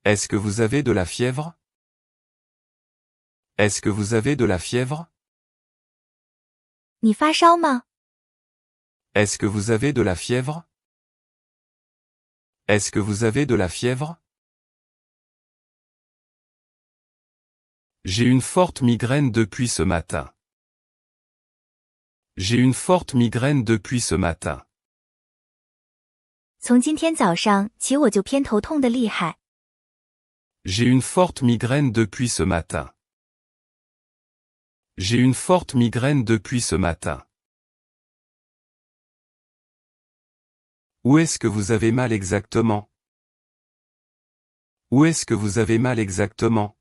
Est-ce que vous avez de la fièvre? Est-ce que vous avez de la fièvre? 你发烧吗？ Est-ce que vous avez de la fièvre? Est-ce que vous avez de la fièvre? J'ai une forte migraine depuis ce matin. J'ai une forte migraine depuis ce matin. 从今天早上起我就偏头痛的厉害。 J'ai une forte migraine depuis ce matin. J'ai une forte migraine depuis ce matin. Où est-ce que vous avez mal exactement? Où est-ce que vous avez mal exactement?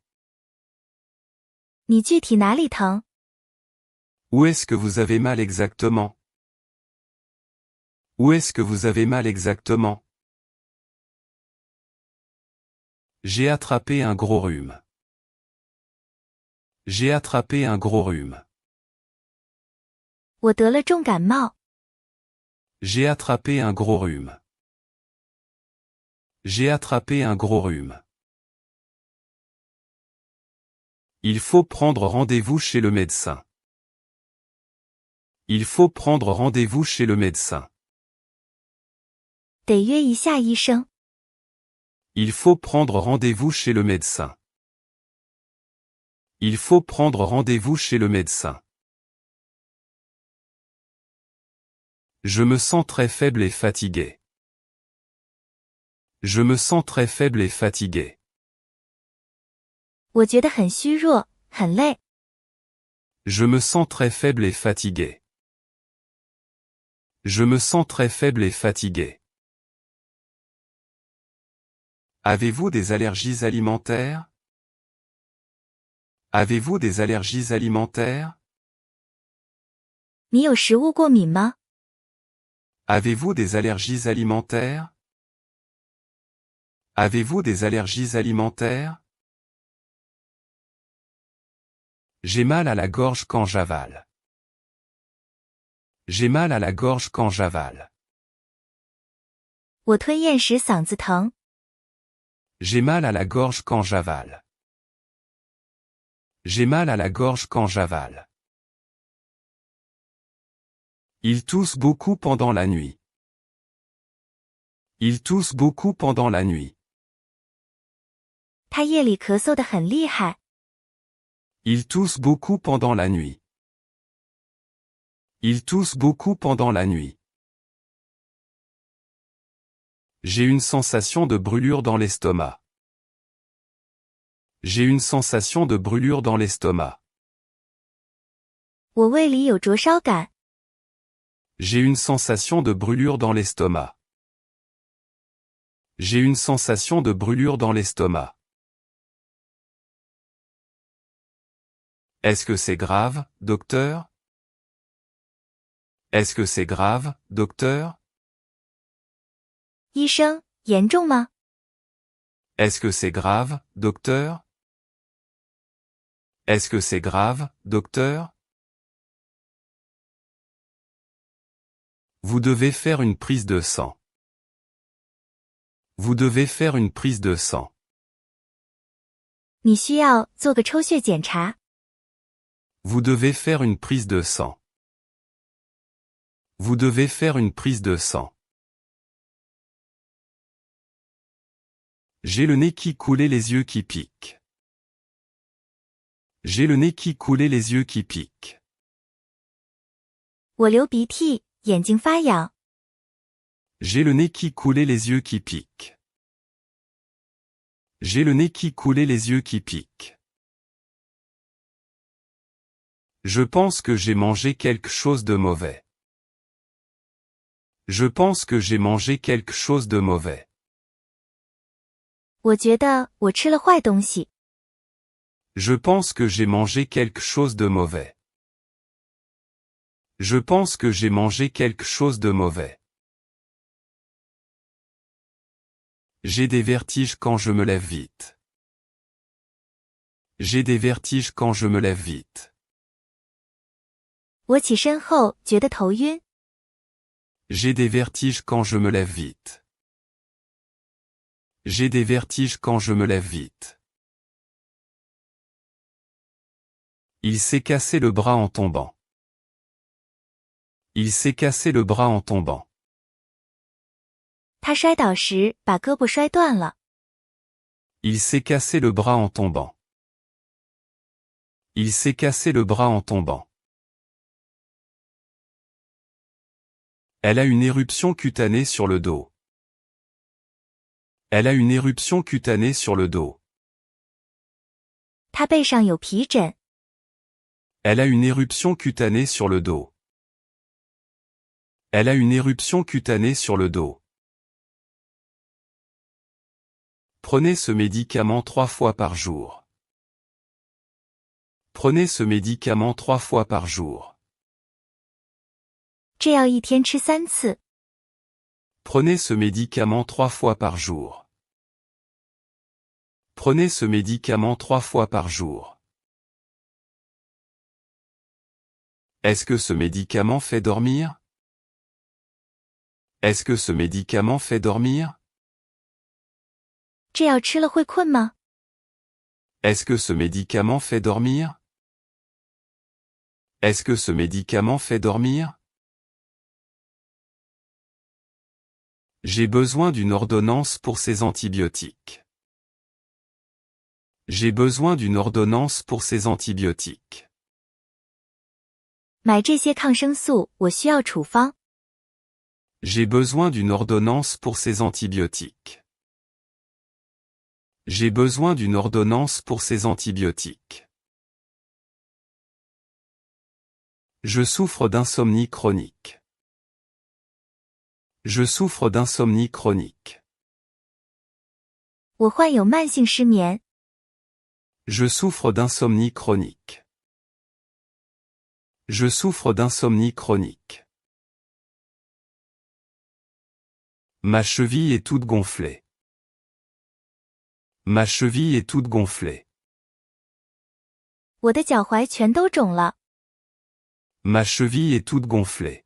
你具体哪里疼？ Où est-ce que vous avez mal exactement? Où est-ce que vous avez mal exactement? J'ai attrapé un gros rhume. J'ai attrapé un gros rhume. 我得了重感冒。 J'ai attrapé un gros rhume. J'ai attrapé un gros rhume. Il faut prendre rendez-vous chez le médecin. Il faut prendre rendez-vous chez le médecin. 得约一下医生。 Il faut prendre rendez-vous chez le médecin. Il faut prendre rendez-vous chez le médecin. Je me sens très faible et fatigué. Je me sens très faible et fatigué. 我觉得很虚弱，很累。 Je me sens très faible et fatigué. Je me sens très faible et fatigué. Avez-vous des allergies alimentaires? Avez-vous des allergies alimentaires? 你有食物过敏吗？ Avez-vous des allergies alimentaires? Avez-vous des allergies alimentaires? J'ai mal à la gorge quand j'avale. J'ai mal à la gorge quand j'avale. 我吞咽时嗓子疼。 J'ai mal à la gorge quand j'avale. J'ai mal à la gorge quand j'avale. Il tousse beaucoup pendant la nuit. Il tousse beaucoup pendant la nuit. 他夜里咳嗽得很厉害。 Il tousse beaucoup pendant la nuit. Il tousse beaucoup pendant la nuit. J'ai une sensation de brûlure dans l'estomac. J'ai une sensation de brûlure dans l'estomac. 我胃里有灼烧感。 J'ai une sensation de brûlure dans l'estomac. J'ai une sensation de brûlure dans l'estomac. Est-ce que c'est grave, docteur? Est-ce que c'est grave, docteur? 医生，严重吗？ Est-ce que c'est grave, docteur? Est-ce que c'est grave, docteur? Vous devez faire une prise de sang. Vous devez faire une prise de sang. 你需要做个抽血检查。 Vous devez faire une prise de sang. Vous devez faire une prise de sang. J'ai le nez qui coule et les yeux qui piquent. J'ai le nez qui coule et les yeux qui piquent. 我流鼻涕，眼睛发痒。 J'ai le nez qui coule et les yeux qui piquent. J'ai le nez qui coule et les yeux qui piquent. Je pense que j'ai mangé quelque chose de mauvais. Je pense que j'ai mangé quelque chose de mauvais. 我觉得我吃了坏东西。 Je pense que j'ai mangé quelque chose de mauvais. Je pense que j'ai mangé quelque chose de mauvais. J'ai des vertiges quand je me lève vite. J'ai des vertiges quand je me lève vite. 我起身后觉得头晕。 J'ai des vertiges quand je me lève vite. J'ai des vertiges quand je me lève vite. Il s'est cassé le bras en tombant. Il s'est cassé le bras en tombant. 他摔倒时把胳膊摔断了。Il s'est cassé le bras en tombant. Il s'est cassé le bras en tombant. Elle a une éruption cutanée sur le dos. Elle a une éruption cutanée sur le dos. 他背上有皮疹。Elle a une éruption cutanée sur le dos. Elle a une éruption cutanée sur le dos. Prenez ce médicament 3 fois par jour. Prenez ce médicament 3 fois par jour. 这药一天吃3次。Prenez ce médicament 3 fois par jour. Prenez ce médicament 3 fois par jour. Est-ce que ce médicament fait dormir? Est-ce que ce médicament fait dormir? 这药吃了会困吗？ Est-ce que ce médicament fait dormir? Est-ce que ce médicament fait dormir? J'ai besoin d'une ordonnance pour ces antibiotiques. J'ai besoin d'une ordonnance pour ces antibiotiques. 买这些抗生素，我需要处方。 J'ai besoin d'une ordonnance pour ces antibiotiques. J'ai besoin d'une ordonnance pour ces antibiotiques. Je souffre d'insomnie chronique. Je souffre d'insomnie chronique. 我患有慢性失眠。 Je souffre d'insomnie chronique. Je souffre d'insomnie chronique. Ma cheville est toute gonflée. Ma cheville est toute gonflée. 我的脚踝全都肿了。 Ma cheville est toute gonflée.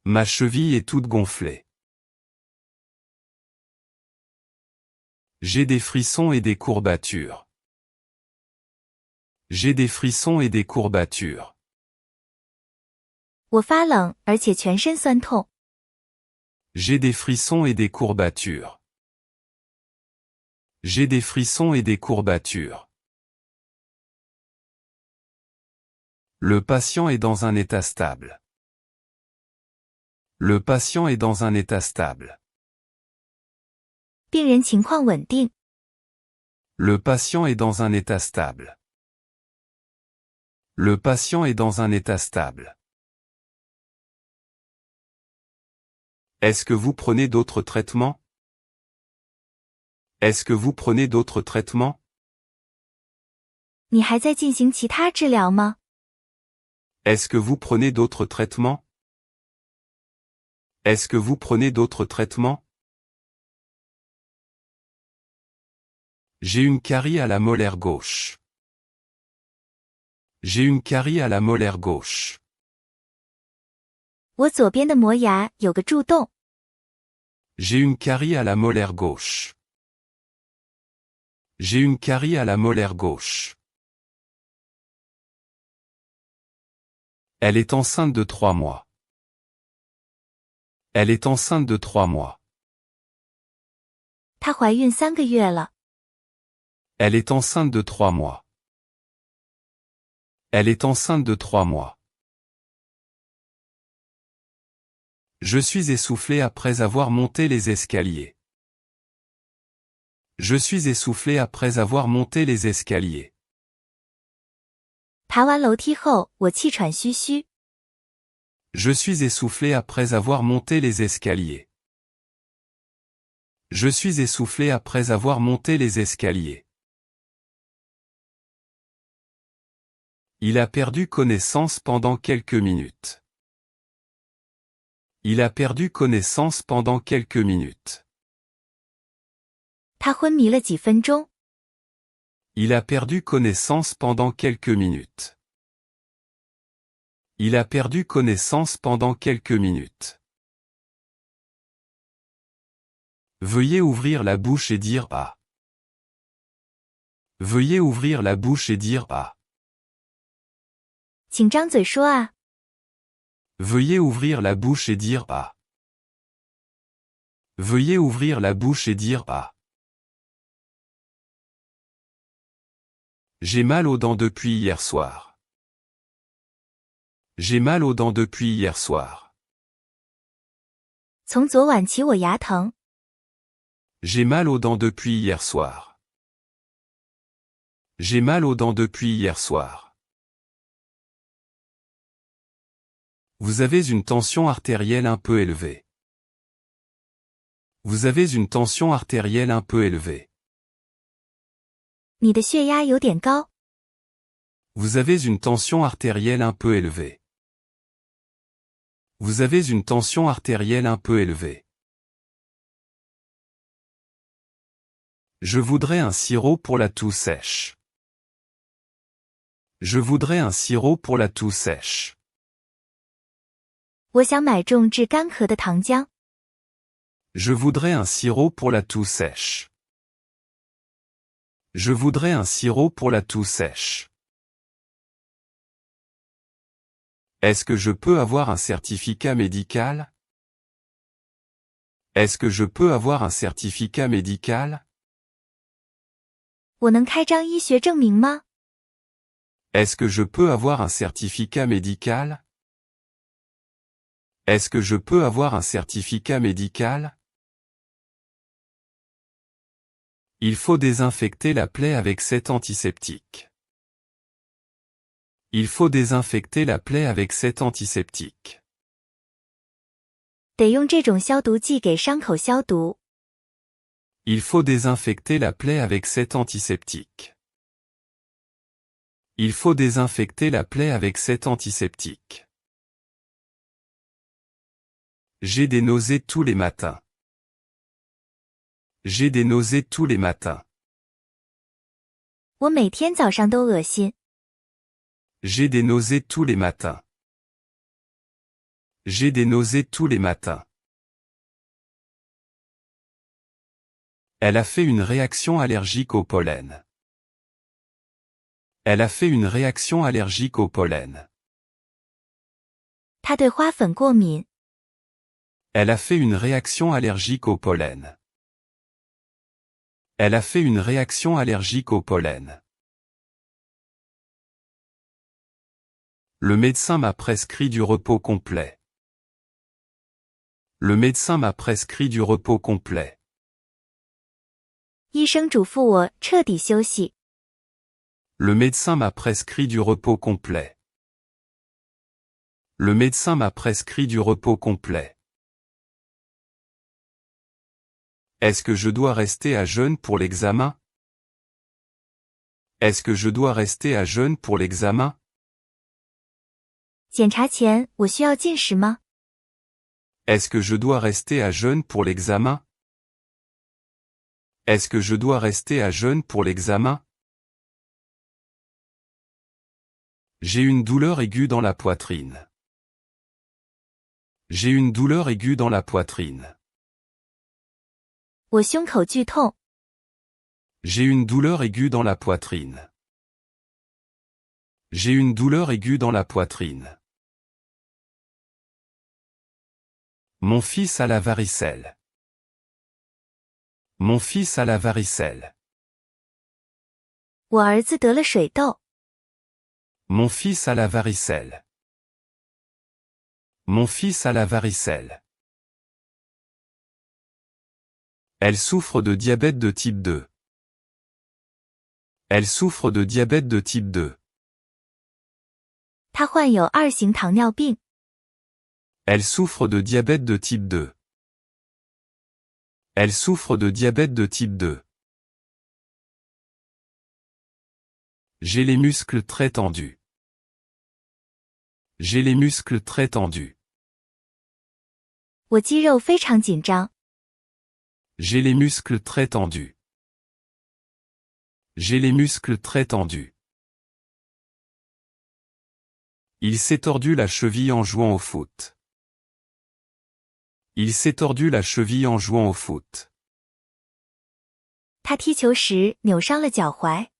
Ma cheville est toute gonflée. J'ai des frissons et des courbatures. J'ai des frissons et des courbatures. 我发冷，而且全身酸痛。 J'ai des frissons et des courbatures. J'ai des frissons et des courbatures. Le patient est dans un état stable. Le patient est dans un état stable. 病人情况稳定。 Le patient est dans un état stable. Le patient est dans un état stable. Est-ce que vous prenez d'autres traitements? Est-ce que vous prenez d'autres traitements? 你还在进行其他治疗吗？ Est-ce que vous prenez d'autres traitements? Est-ce que vous prenez d'autres traitements? J'ai une carie à la molaire gauche. J'ai une carie à la molaire gauche. 我左边的磨牙有个蛀洞。 J'ai une carie à la molaire gauche. J'ai une carie à la molaire gauche. Elle est enceinte de 3 mois. Elle est enceinte de 3 mois. 她怀孕3个月了。 Elle est enceinte de 3 mois. Elle est enceinte de 3 mois. Je suis essoufflé après avoir monté les escaliers. Je suis essoufflé après avoir monté les escaliers. 爬完楼梯后，我气喘吁吁。 Je suis essoufflé après avoir monté les escaliers. Je suis essoufflé après avoir monté les escaliers. Il a perdu connaissance pendant quelques minutes. Il a perdu connaissance pendant quelques minutes. 她昏迷了几分钟。 Il a perdu connaissance pendant quelques minutes. Il a perdu connaissance pendant quelques minutes. Veuillez ouvrir la bouche et dire ah. Veuillez ouvrir la bouche et dire ah. 请张嘴说啊。 Veuillez ouvrir la bouche et dire ah. Veuillez ouvrir la bouche et dire ah. J'ai mal aux dents depuis hier soir. J'ai mal aux dents depuis hier soir. 从昨晚起我牙疼。 J'ai mal aux dents depuis hier soir. J'ai mal aux dents depuis hier soir. Vous avez une tension artérielle un peu élevée. Vous avez une tension artérielle un peu élevée. 你的血压有点高。 Vous avez une tension artérielle un peu élevée. Vous avez une tension artérielle un peu élevée. Je voudrais un sirop pour la toux sèche. Je voudrais un sirop pour la toux sèche. 我想买种治干咳的糖浆。 Je voudrais un sirop pour la toux sèche. Je voudrais un sirop pour la toux sèche. Est-ce que je peux avoir un certificat médical? Est-ce que je peux avoir un certificat médical? 我能开张医学证明吗？ Est-ce que je peux avoir un certificat médical? Est-ce que je peux avoir un certificat médical? Il faut désinfecter la plaie avec cet antiseptique. Il faut désinfecter la plaie avec cet antiseptique. 得用这种消毒剂给伤口消毒。 Il faut désinfecter la plaie avec cet antiseptique. Il faut désinfecter la plaie avec cet antiseptique. J'ai des nausées tous les matins. J'ai des nausées tous les matins. 我每天早上都恶心。 J'ai des nausées tous les matins. J'ai des nausées tous les matins. Elle a fait une réaction allergique au pollen. Elle a fait une réaction allergique au pollen. 他对花粉过敏。 Elle a fait une réaction allergique au pollen. Elle a fait une réaction allergique au pollen. Le médecin m'a prescrit du repos complet. Le médecin m'a prescrit du repos complet. 医生嘱咐我彻底休息。 Le médecin m'a prescrit du repos complet. Le médecin m'a prescrit du repos complet. Est-ce que je dois rester à jeûne pour l'examen? Est-ce que je dois rester à jeûne pour l'examen? 检查前我需要进食吗？ Est-ce que je dois rester à jeûne pour l'examen? Est-ce que je dois rester à jeûne pour l'examen? J'ai une douleur aiguë dans la poitrine. J'ai une douleur aiguë dans la poitrine. 我胸口剧痛。 J'ai une douleur aiguë dans la poitrine. J'ai une douleur aiguë dans la poitrine. Mon fils a la varicelle. Mon fils a la varicelle. 我儿子得了水痘。 Mon fils a la varicelle. Mon fils a la varicelle. Elle souffre de diabète de type 2. Elle souffre de diabète de type 2. 他患有2型糖尿病。 Elle souffre de diabète de type 2. Elle souffre de diabète de type 2. J'ai les muscles très tendus. J'ai les muscles très tendus. 我肌肉非常紧张。 J'ai les muscles très tendus. J'ai les muscles très tendus. Il s'est tordu la cheville en jouant au foot. Il s'est tordu la cheville en jouant au foot. 他踢球时扭伤了脚踝。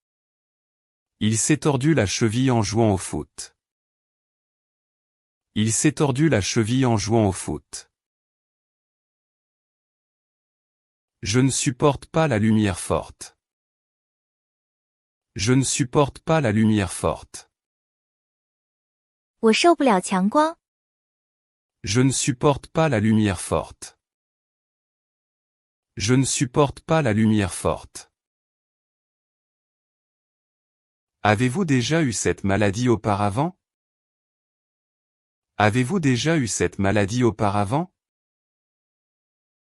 Il s'est tordu la cheville en jouant au foot. Il s'est tordu la cheville en jouant au foot. Je ne supporte pas la lumière forte. Je ne supporte pas la lumière forte. 我受不了强光。Je ne supporte pas la lumière forte. Je ne supporte pas la lumière forte. Avez-vous déjà eu cette maladie auparavant? Avez-vous déjà eu cette maladie auparavant?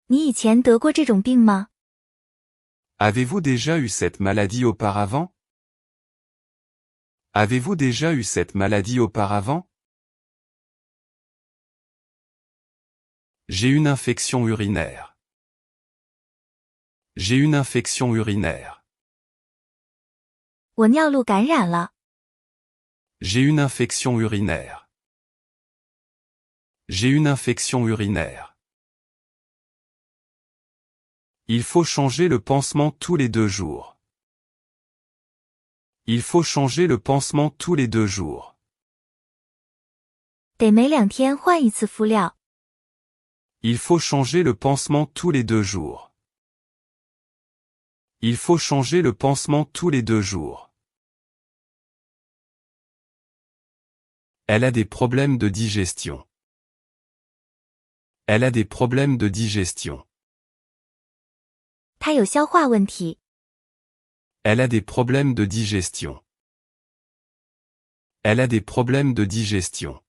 你以前得过这种病吗？ Avez-vous déjà eu cette maladie auparavant? Avez-vous déjà eu cette maladie auparavant? J'ai une infection urinaire. J'ai une infection urinaire. 我尿路感染了。J'ai une infection urinaire. J'ai une infection urinaire. Il faut changer le pansement tous les 2 jours. Il faut changer le pansement tous les 2 jours. 得每2天换一次敷料。Il faut changer le pansement tous les 2 jours. Il faut changer le pansement tous les 2 jours. Elle a des problèmes de digestion. Elle a des problèmes de digestion. 他有消化问题。Elle a des problèmes de digestion. Elle a des problèmes de digestion.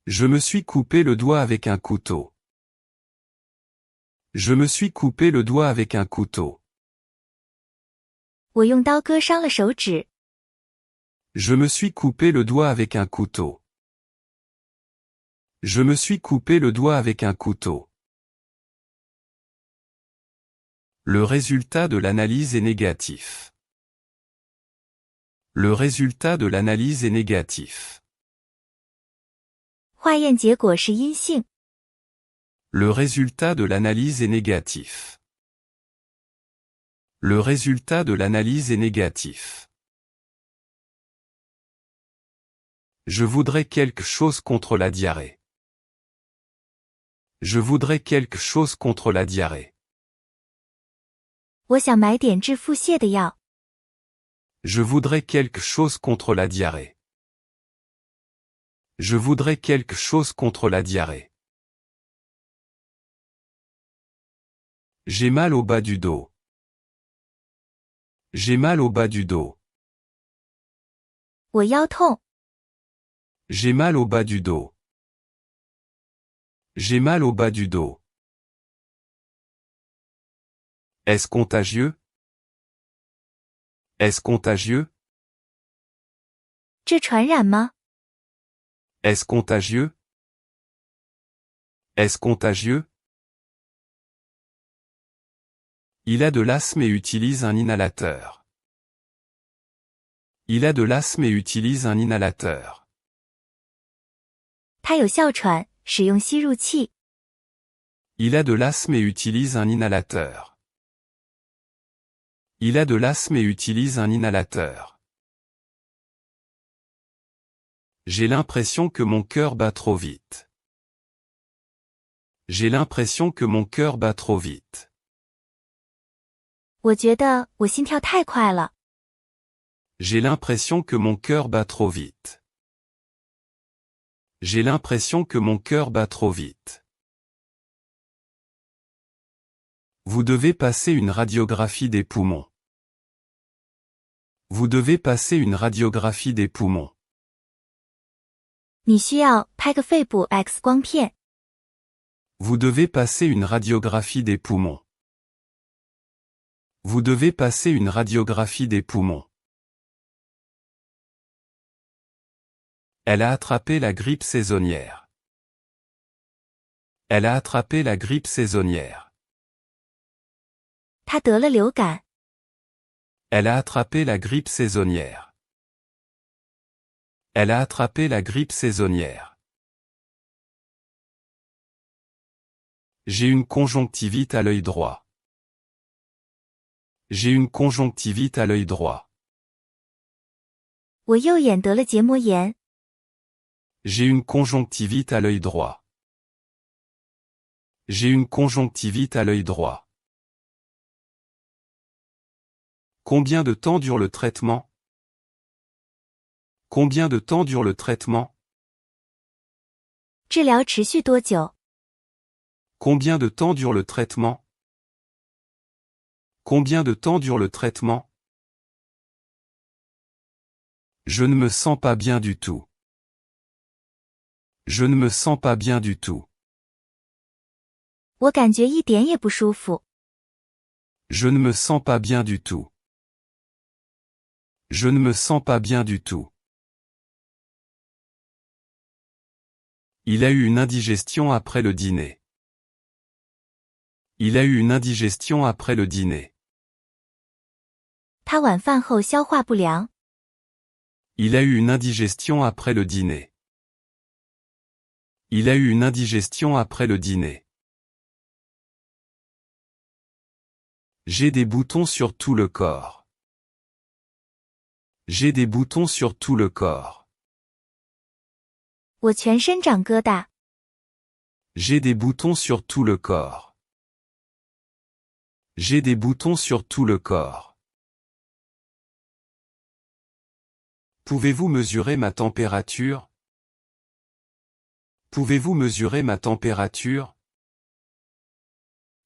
Je me suis coupé le doigt avec un couteau. Je me suis coupé le doigt avec un couteau. 我用刀割伤了手指。Je me suis coupé le doigt avec un couteau. Je me suis coupé le doigt avec un couteau. Le résultat de l'analyse est négatif. Le résultat de l'analyse est négatif. 化验结果是阴性。Le résultat de l'analyse est négatif. Le résultat de l'analyse est négatif. Je voudrais quelque chose contre la diarrhée. Je voudrais quelque chose contre la diarrhée. 我想买点治腹泻的药。Je voudrais quelque chose contre la diarrhée. Je voudrais quelque chose contre la diarrhée. J'ai mal au bas du dos. J'ai mal au bas du dos. 我腰痛。J'ai mal au bas du dos. J'ai mal au bas du dos. Est-ce contagieux? Est-ce contagieux? 这传染吗？ Est-ce contagieux? Est-ce contagieux? Il a de l'asthme et utilise un inhalateur. Il a de l'asthme et utilise un inhalateur. 他有哮喘，使用吸入器。Il a de l'asthme et utilise un inhalateur. Il a de l'asthme et utilise un inhalateur. J'ai l'impression que mon cœur bat trop vite. J'ai l'impression que mon cœur bat trop vite. 我觉得我心跳太快了。J'ai l'impression que mon cœur bat trop vite. J'ai l'impression que mon cœur bat trop vite. Vous devez passer une radiographie des poumons. Vous devez passer une radiographie des poumons. 你需要拍个肺部 X 光片。Vous devez passer une radiographie des poumons. Vous devez passer une radiographie des poumons. Elle a attrapé la grippe saisonnière. Elle a attrapé la grippe saisonnière. 他得了流感。Elle a attrapé la grippe saisonnière. Elle a attrapé la grippe saisonnière. J'ai une conjonctivite à l'œil droit. J'ai une conjonctivite à l'œil droit. 我右眼得了结膜炎。J'ai une conjonctivite à l'œil droit. J'ai une conjonctivite à l'œil droit. Combien de temps dure le traitement? Combien de temps dure le traitement? 治疗持续多久？ Combien de temps dure le traitement? Combien de temps dure le traitement? Je ne me sens pas bien du tout. Je ne me sens pas bien du tout. 我感觉一点也不舒服。 Je ne me sens pas bien du tout. Je ne me sens pas bien du tout. Il a eu une indigestion après le dîner. Il a eu une indigestion après le dîner. 他晚饭后消化不良。 Il a eu une indigestion après le dîner. Il a eu une indigestion après le dîner. J'ai des boutons sur tout le corps. J'ai des boutons sur tout le corps. 我全身长疙瘩。 J'ai des boutons sur tout le corps. J'ai des boutons sur tout le corps. Pouvez-vous mesurer ma température? Pouvez-vous mesurer ma température?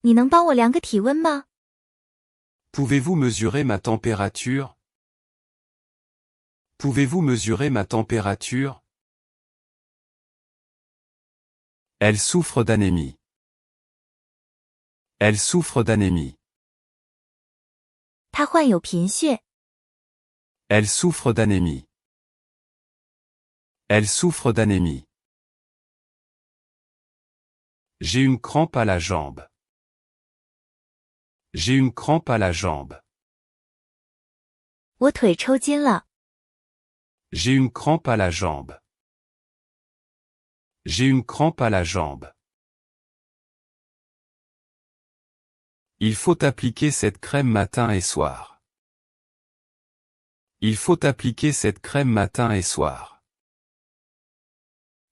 你能帮我量个体温吗？ Pouvez-vous mesurer ma température? Pouvez-vous mesurer ma température? Elle souffre d'anémie. Elle souffre d'anémie. 他患有贫血。 Elle souffre d'anémie. Elle souffre d'anémie. J'ai une crampe à la jambe. J'ai une crampe à la jambe. 我腿抽筋了。 J'ai une crampe à la jambe. J'ai une crampe à la jambe. Il faut appliquer cette crème matin et soir. Il faut appliquer cette crème matin et soir.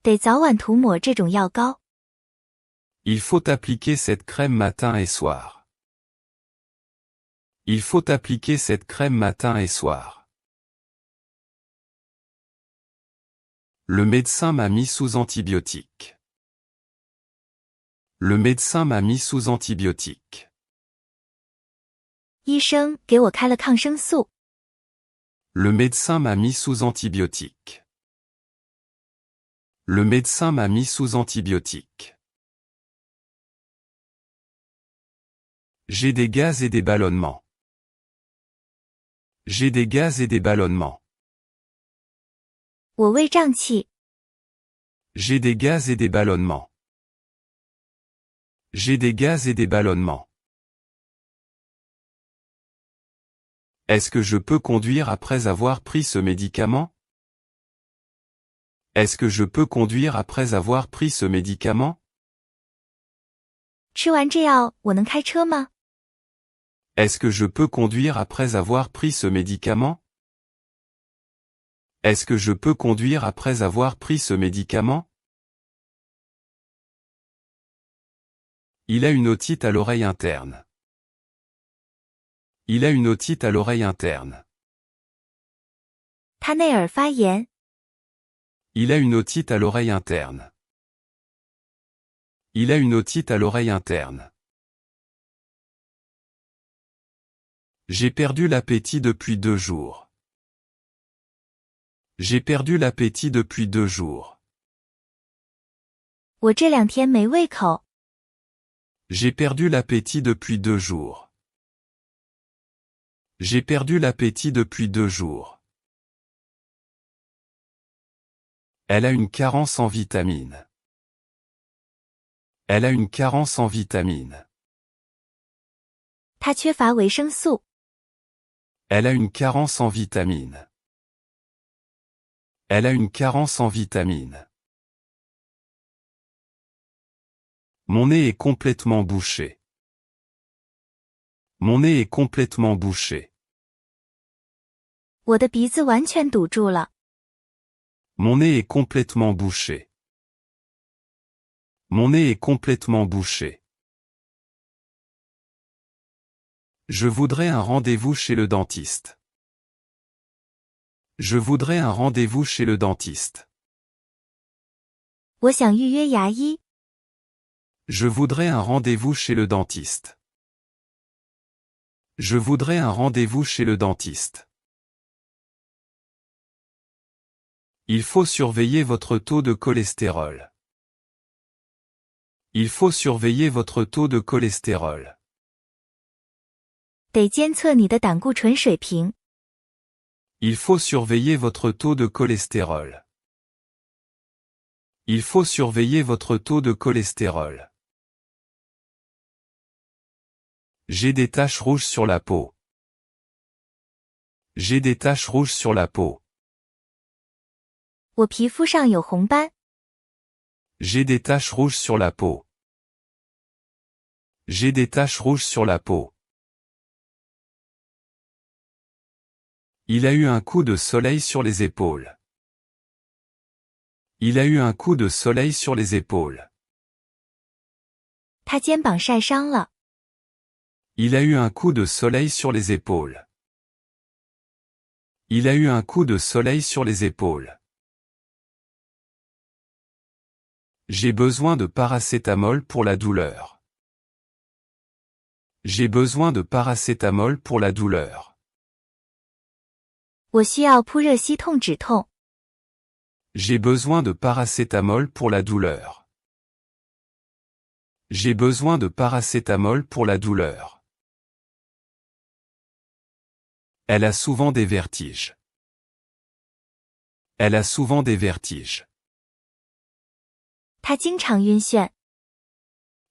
得早晚涂抹这种药膏。 Il faut appliquer cette crème matin et soir. Il faut appliquer cette crème matin et soir. Le médecin m'a mis sous antibiotique. Le médecin m'a mis sous antibiotique. 医生给我开了抗生素。 Le médecin m'a mis sous antibiotique. Le médecin m'a mis sous antibiotique. J'ai des gaz et des ballonnements. J'ai des gaz et des ballonnements. 我胃胀气。 J'ai des gaz et des ballonnements. J'ai des gaz et des ballonnements. Est-ce que je peux conduire après avoir pris ce médicament? Est-ce que je peux conduire après avoir pris ce médicament? 吃完这药，我能开车吗？ Est-ce que je peux conduire après avoir pris ce médicament? Est-ce que je peux conduire après avoir pris ce médicament? Il a une otite à l'oreille interne. Il a une otite à l'oreille interne. 他内耳发炎。 Il a une otite à l'oreille interne. Il a une otite à l'oreille interne. J'ai perdu l'appétit depuis 2 jours. J'ai perdu l'appétit depuis 2 jours. 我这2天没胃口。 J'ai perdu l'appétit depuis 2 jours. J'ai perdu l'appétit depuis 2 jours. Elle a une carence en vitamines. Elle a une carence en vitamines. 他缺乏维生素。 Elle a une carence en vitamines. Elle a une carence en vitamines. Mon nez est complètement bouché. Mon nez est complètement bouché. 我的鼻子完全堵住了。Mon nez est complètement bouché. Mon nez est complètement bouché. Je voudrais un rendez-vous chez le dentiste. Je voudrais un rendez-vous chez le dentiste. 我想预约牙医。Je voudrais un rendez-vous chez le dentiste. Je voudrais un rendez-vous chez le dentiste. Il faut surveiller votre taux de cholestérol. Il faut surveiller votre taux de cholestérol. 得监测你的胆固醇水平。Il faut surveiller votre taux de cholestérol. Il faut surveiller votre taux de cholestérol. J'ai des taches rouges sur la peau. J'ai des taches rouges sur la peau. 我皮肤上有红斑。J'ai des taches rouges sur la peau. J'ai des taches rouges sur la peau. Il a eu un coup de soleil sur les épaules. Il a eu un coup de soleil sur les épaules. 他肩膀晒伤了。Il a eu un coup de soleil sur les épaules. Il a eu un coup de soleil sur les épaules. J'ai besoin de paracétamol pour la douleur. J'ai besoin de paracétamol pour la douleur. 我需要扑热息痛止痛。J'ai besoin de paracétamol pour la douleur. J'ai besoin de paracétamol pour la douleur. Elle a souvent des vertiges. Elle a souvent des vertiges. 他经常晕眩。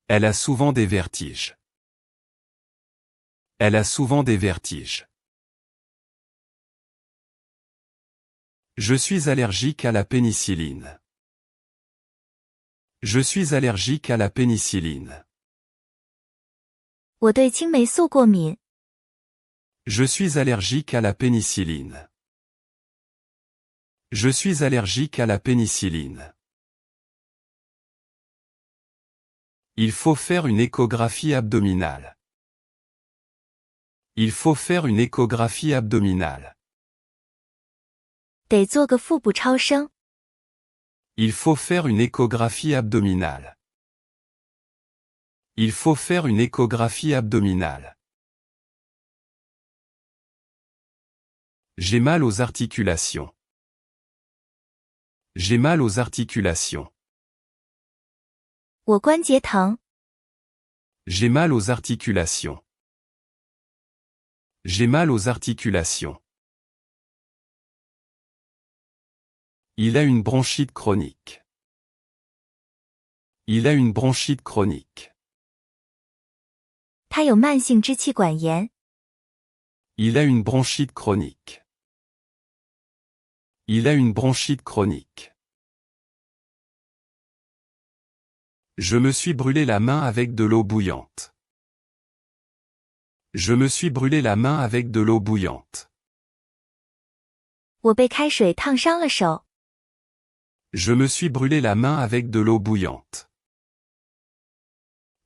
Elle a souvent des vertiges. Elle a souvent des vertiges. Je suis allergique à la pénicilline. Je suis allergique à la pénicilline. 我对青霉素过敏。Je suis allergique à la pénicilline. Je suis allergique à la pénicilline. Il faut faire une échographie abdominale. Il faut faire une échographie abdominale. 得做个腹部超声。Il faut faire une échographie abdominale. Il faut faire une échographie abdominale. J'ai mal aux articulations. J'ai mal aux articulations. 我关节疼。J'ai mal aux articulations. J'ai mal aux articulations. Il a une bronchite chronique. Il a une bronchite chronique. 他有慢性支气管炎。Il a une bronchite chronique. Il a une bronchite chronique. Je me suis brûlé la main avec de l'eau bouillante. Je me suis brûlé la main avec de l'eau bouillante. 我被开水烫伤了手。Je me suis brûlé la main avec de l'eau bouillante.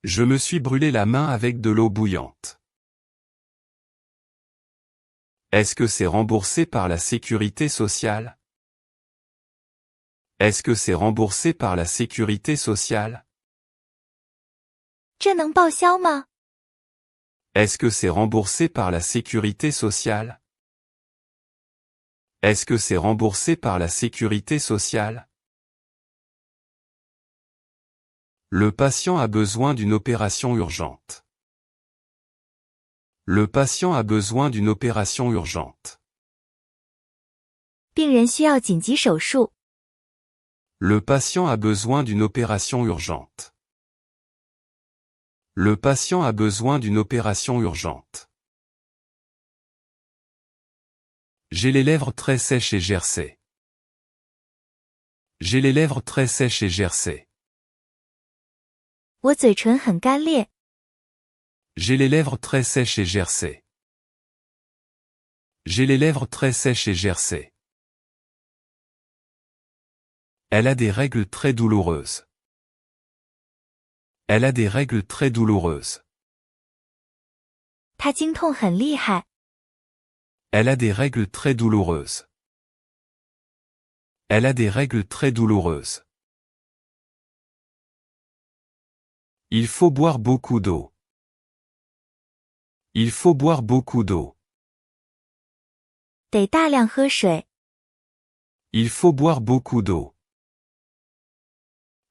Je me suis brûlé la main avec de l'eau bouillante. Est-ce que c'est remboursé par la sécurité sociale? Est-ce que c'est remboursé par la sécurité sociale? 这能报销吗？ Est-ce que c'est remboursé par la sécurité sociale? Est-ce que c'est remboursé par la sécurité sociale? Le patient a besoin d'une opération urgente. Le patient a besoin d'une opération urgente. 病人需要紧急手术。 Le patient a besoin d'une opération urgente. Le patient a besoin d'une opération urgente. J'ai les lèvres très sèches et gercées. J'ai les lèvres très sèches et gercées. 我嘴唇很干裂。J'ai les lèvres très sèches et gercées. J'ai les lèvres très sèches et gercées. Elle a des règles très douloureuses. Elle a des règles très douloureuses. 她经痛很厉害。Elle a des règles très douloureuses. Elle a des règles très douloureuses. Il faut boire beaucoup d'eau. Il faut boire beaucoup d'eau. 得大量喝水。Il faut boire beaucoup d'eau.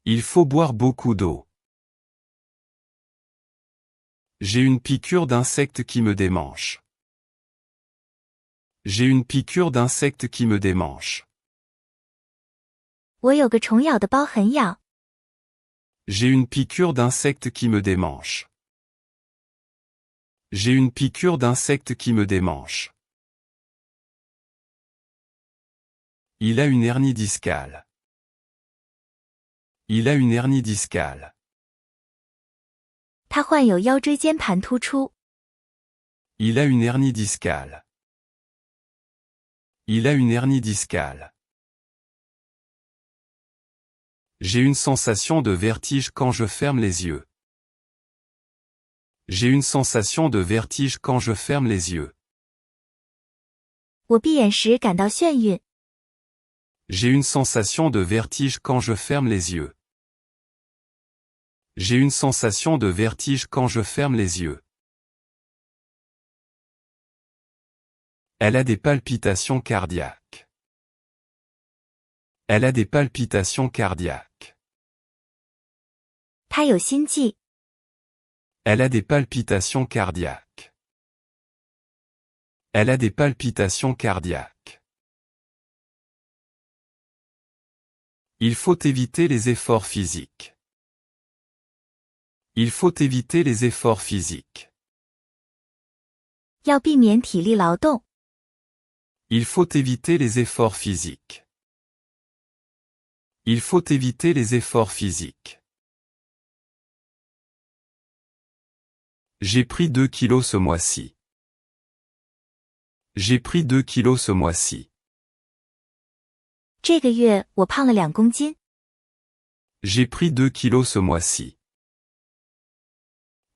Il faut boire beaucoup d'eau. J'ai une piqûre d'insecte qui me démange. J'ai une piqûre d'insecte qui me démange. 我有个虫咬的包很痒。J'ai une piqûre d'insecte qui me démange. J'ai une piqûre d'insecte qui me démange. Il a une hernie discale. Il a une hernie discale. 他患有腰椎间盘突出。Il a une hernie discale. Il a une hernie discale. J'ai une sensation de vertige quand je ferme les yeux. J'ai une sensation de vertige quand je ferme les yeux. 我闭眼时感到眩晕。J'ai une sensation de vertige quand je ferme les yeux. J'ai une sensation de vertige quand je ferme les yeux. Elle a des palpitations cardiaques. Elle a des palpitations cardiaques. 她有心悸。Elle a des palpitations cardiaques. Elle a des palpitations cardiaques. Il faut éviter les efforts physiques. Il faut éviter les efforts physiques. 要避免体力劳动。Il faut éviter les efforts physiques. Il faut éviter les efforts physiques. J'ai pris 2 kilos ce mois-ci. J'ai pris 2 kilos ce mois-ci. 这个月我胖了2公斤。J'ai pris 2 kilos ce mois-ci.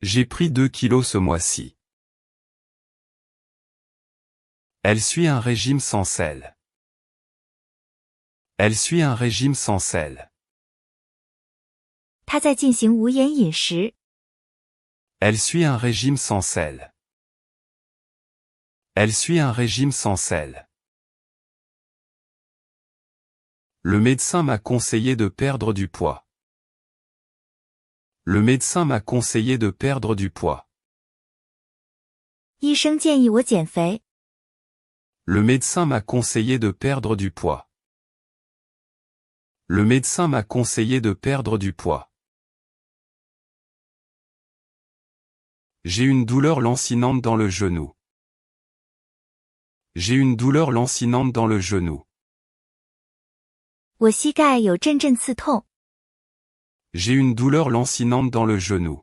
J'ai pris 2 kilos ce mois-ci. Elle suit un régime sans sel. Elle suit un régime sans sel. 她在进行无盐饮食。Elle suit un régime sans sel. Elle suit un régime sans sel. Le médecin m'a conseillé de perdre du poids. Le médecin m'a conseillé de perdre du poids. 医生建议我减肥。Le médecin m'a conseillé de perdre du poids. Le médecin m'a conseillé de perdre du poids. J'ai une douleur lancinante dans le genou. J'ai une douleur lancinante dans le genou. 我膝盖有阵阵刺痛。J'ai une douleur lancinante dans le genou.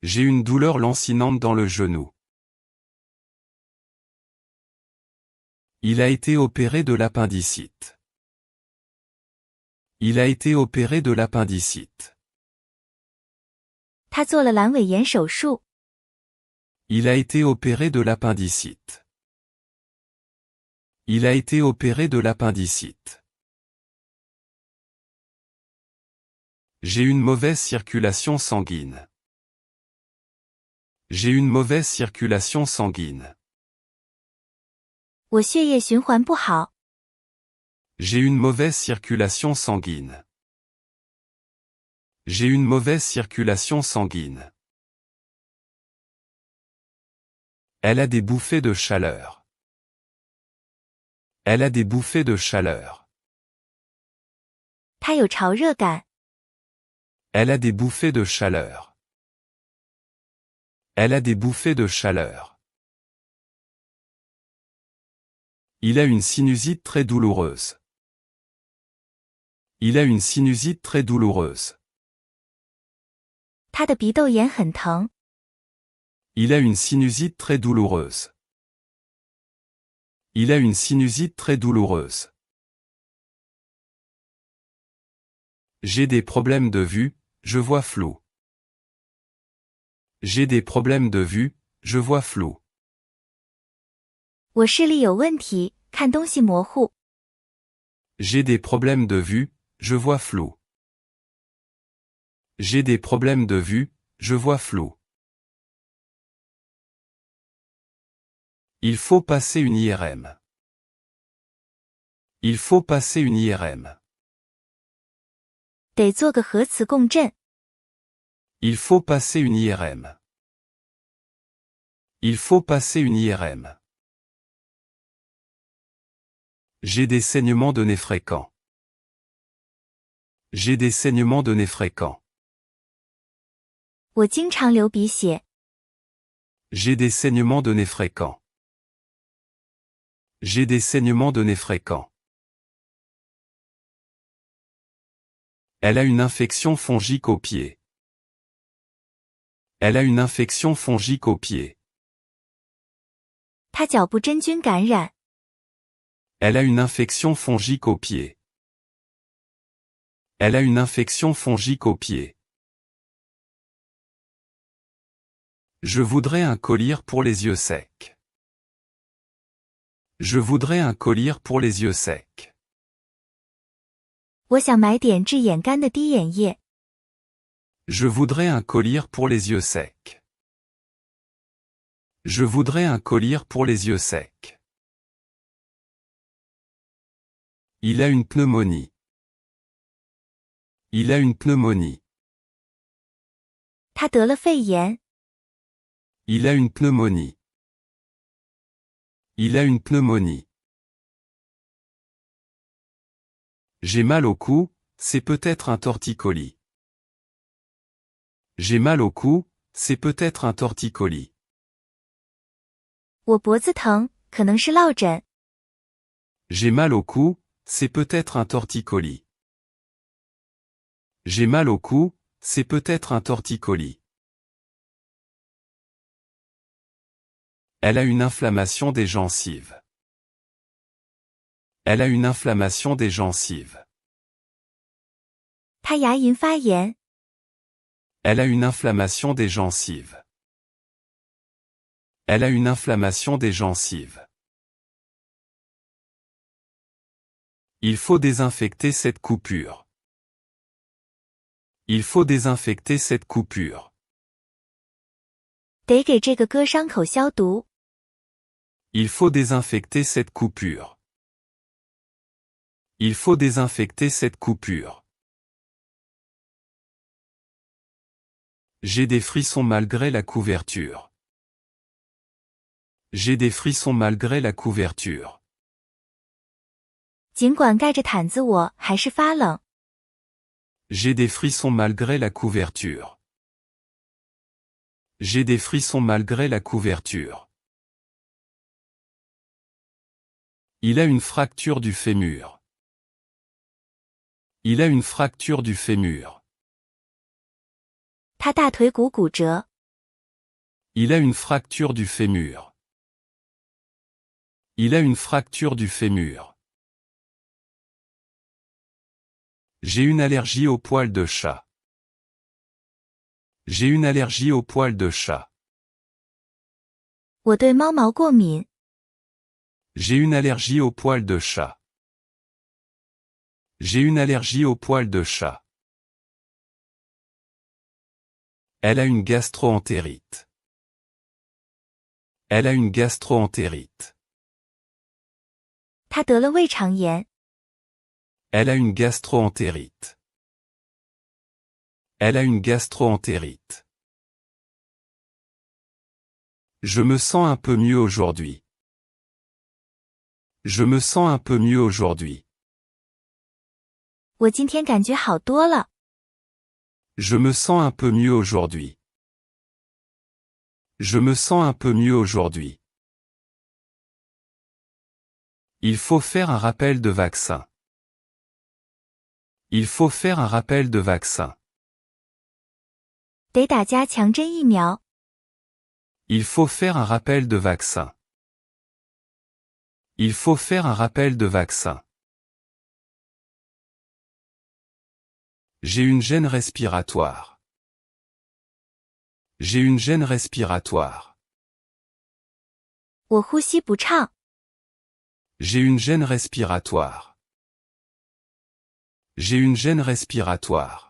J'ai une douleur lancinante dans le genou. Il a été opéré de l'appendicite. Il a été opéré de l'appendicite. 她做了阑尾炎手术。Il a été opéré de l'appendicite. Il a été opéré de l'appendicite. J'ai une mauvaise circulation sanguine. J'ai une mauvaise circulation sanguine. 我血液循环不好。J'ai une mauvaise circulation sanguine. J'ai une mauvaise circulation sanguine. Elle a des bouffées de chaleur. Elle a des bouffées de chaleur. 她有潮热感。Elle a des bouffées de chaleur. Elle a des bouffées de chaleur. Il a une sinusite très douloureuse. Il a une sinusite très douloureuse. 他的鼻窦炎很疼。Il a une sinusite très douloureuse. Il a une sinusite très douloureuse. J'ai des problèmes de vue, je vois flou. J'ai des problèmes de vue, je vois flou. 我视力有问题，看东西模糊。J'ai des problèmes de vue, je vois flou. J'ai des problèmes de vue, je vois flou. Il faut passer une IRM. Il faut passer une IRM. 得做个核磁共振。Il faut passer une IRM. Il faut passer une IRM. J'ai des saignements de nez fréquents. J'ai des saignements de nez fréquents. 我经常流鼻血。J'ai des saignements de nez fréquents. J'ai des saignements de nez fréquents. Elle a une infection fongique au pied. Elle a une infection fongique au pied. 他脚部真菌感染。Elle a une infection fongique au pied. Elle a une infection fongique au pied. Je voudrais un collier pour les yeux secs. Je voudrais un collier pour les yeux secs. 我想买点治眼干的滴眼液。Je voudrais un collier pour les yeux secs. Je voudrais un collier pour les yeux secs. Il a une pneumonie. Il a une pneumonie. 他得了肺炎。Il a une pneumonie. Il a une pneumonie. J'ai mal au cou, c'est peut-être un torticolis. J'ai mal au cou, c'est peut-être un torticolis. 我脖子疼，可能是落枕。J'ai mal au cou, c'est peut-être un torticolis. J'ai mal au cou, c'est peut-être un torticolis. Elle a une inflammation des gencives. Elle a une inflammation des gencives. 他牙龈发炎。Elle a une inflammation des gencives. Elle a une inflammation des gencives. Il faut désinfecter cette coupure. Il faut désinfecter cette coupure. 得给这个割伤口消毒。Il faut désinfecter cette coupure. Il faut désinfecter cette coupure. J'ai des frissons malgré la couverture. J'ai des frissons malgré la couverture. 尽管盖着毯子，我还是发冷。J'ai des frissons malgré la couverture. J'ai des frissons malgré la couverture. Il a une fracture du fémur. Il a une fracture du fémur. 他大腿骨骨折。Il a une fracture du fémur. Il a une fracture du fémur. J'ai une allergie aux poils de chat. J'ai une allergie aux poils de chat. 我对猫毛过敏。J'ai une allergie aux poils de chat. J'ai une allergie aux poils de chat. Elle a une gastro-entérite. Elle a une gastro-entérite. 他得了胃肠炎。Elle a une gastro-entérite. Elle a une gastro-entérite. Je me sens un peu mieux aujourd'hui. Je me sens un peu mieux aujourd'hui. 我今天感觉好多了。Je me sens un peu mieux aujourd'hui. Je me sens un peu mieux aujourd'hui. Il faut faire un rappel de vaccin. Il faut faire un rappel de vaccin. 得打加强针疫苗。Il faut faire un rappel de vaccin. Il faut faire un rappel de vaccin. J'ai une gêne respiratoire. J'ai une gêne respiratoire. 我呼吸不畅。J'ai une gêne respiratoire. J'ai une gêne respiratoire.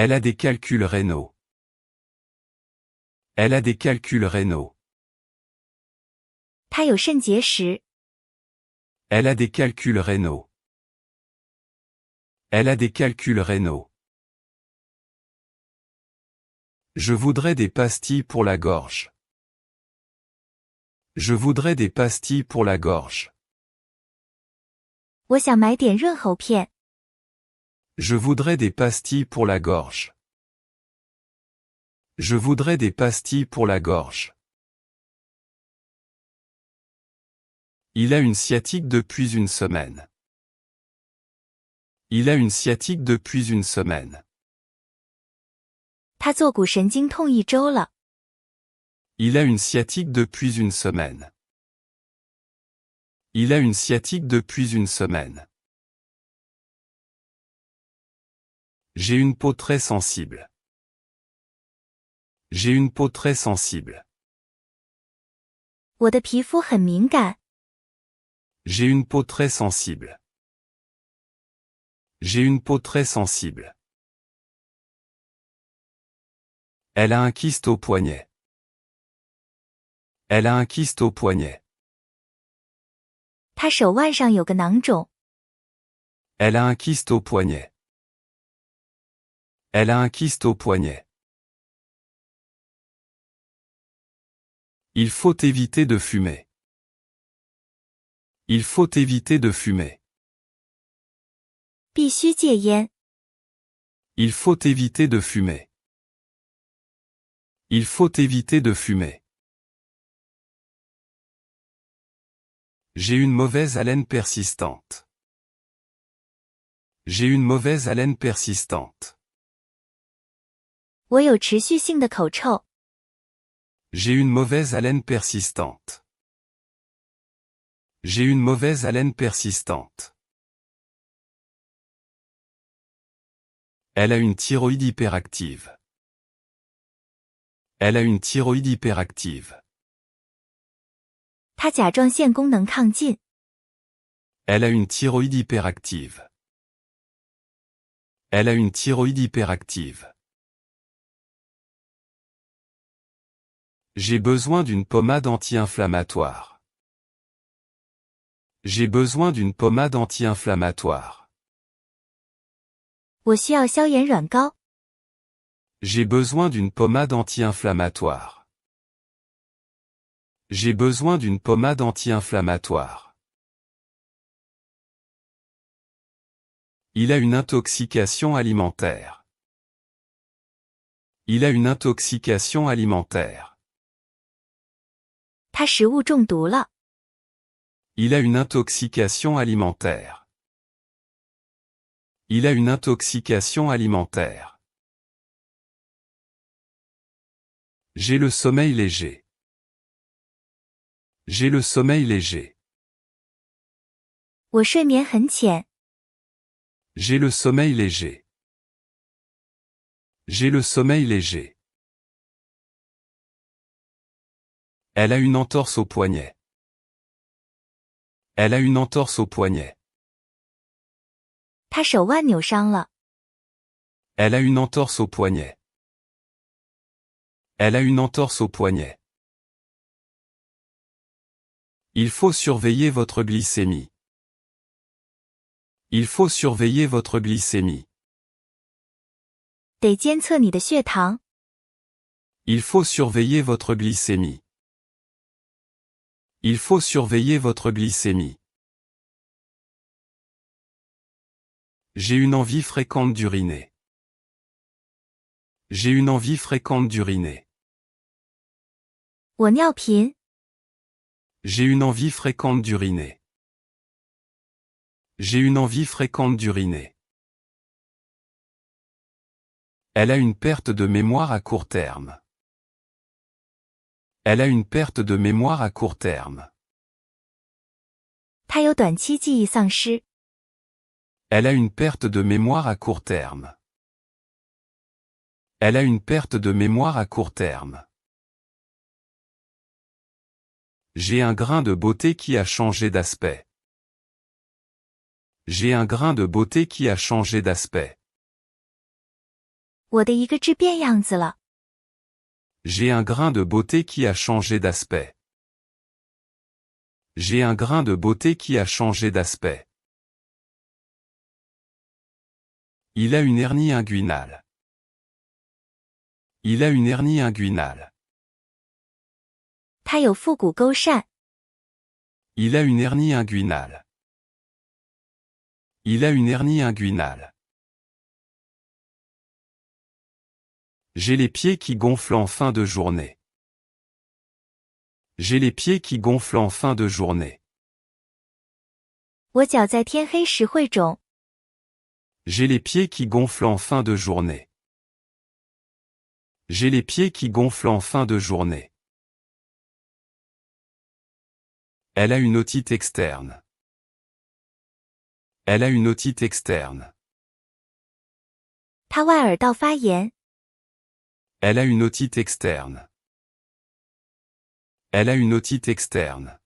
Elle a des calculs rénaux. Elle a des calculs rénaux. 他有肾结石。Elle a des calculs rénaux. Elle a des calculs rénaux. Je voudrais des pastilles pour la gorge. Je voudrais des pastilles pour la gorge. 我想买点润喉片。Je voudrais des pastilles pour la gorge. Je voudrais des pastilles pour la gorge. Il a une sciatique depuis une semaine. Il a une sciatique depuis une semaine. 他坐骨神经痛1周了。Il a une sciatique depuis une semaine. Il a une sciatique depuis une semaine. J'ai une peau très sensible. J'ai une peau très sensible. 我的皮肤很敏感。J'ai une peau très sensible. J'ai une peau très sensible. Elle a un kyste au poignet. Elle a un kyste au poignet. 他手腕上有个囊肿。Elle a un kyste au poignet. Elle a un kyste au poignet. Il faut éviter de fumer. Il faut éviter de fumer. 必须戒烟。Il faut éviter de fumer. Il faut éviter de fumer. J'ai une mauvaise haleine persistante. J'ai une mauvaise haleine persistante. 我有持续性的口臭。J'ai une mauvaise haleine persistante. J'ai une mauvaise haleine persistante. Elle a une thyroïde hyperactive. Elle a une thyroïde hyperactive. 他甲状腺功能亢进。Elle a une thyroïde hyperactive. Elle a une thyroïde hyperactive. J'ai besoin d'une pommade anti-inflammatoire. J'ai besoin d'une pommade anti-inflammatoire. 我需要消炎软膏。J'ai besoin d'une pommade anti-inflammatoire. J'ai besoin d'une pommade anti-inflammatoire. Il a une intoxication alimentaire. Il a une intoxication alimentaire. 他食物中毒了。Il a une intoxication alimentaire. Il a une intoxication alimentaire. J'ai le sommeil léger. J'ai le sommeil léger. 我睡眠很浅。J'ai le sommeil léger. J'ai le sommeil léger. Elle a une entorse au poignet. Elle a une entorse au poignet. 他手腕扭伤了。Elle a une entorse au poignet. Elle a une entorse au poignet. Il faut surveiller votre glycémie. Il faut surveiller votre glycémie. 得监测你的血糖。Il faut surveiller votre glycémie. Il faut surveiller votre glycémie. J'ai une envie fréquente d'uriner. J'ai une envie fréquente d'uriner. 我尿频。J'ai une envie fréquente d'uriner. J'ai une envie fréquente d'uriner. Elle a une perte de mémoire à court terme. Elle a une perte de mémoire à court terme. 他有短期记忆丧失。 Elle a une perte de mémoire à court terme. Elle a une perte de mémoire à court terme. J'ai un grain de beauté qui a changé d'aspect. J'ai un grain de beauté qui a changé d'aspect. 我的一个痣变样子了。 J'ai un grain de beauté qui a changé d'aspect. J'ai un grain de beauté qui a changé d'aspect. Il a une hernie inguinale. Il a une hernie inguinale. 他有腹股沟疝。 Il a une hernie inguinale. Il a une hernie inguinale. J'ai les pieds qui gonflent en fin de journée. J'ai les pieds qui gonflent en fin de journée. 我脚在天黑时会肿。 J'ai les pieds qui gonflent en fin de journée. J'ai les pieds qui gonflent en fin de journée. Elle a une otite externe. Elle a une otite externe. 他外耳道发炎。 Elle a une otite externe. Elle a une otite externe.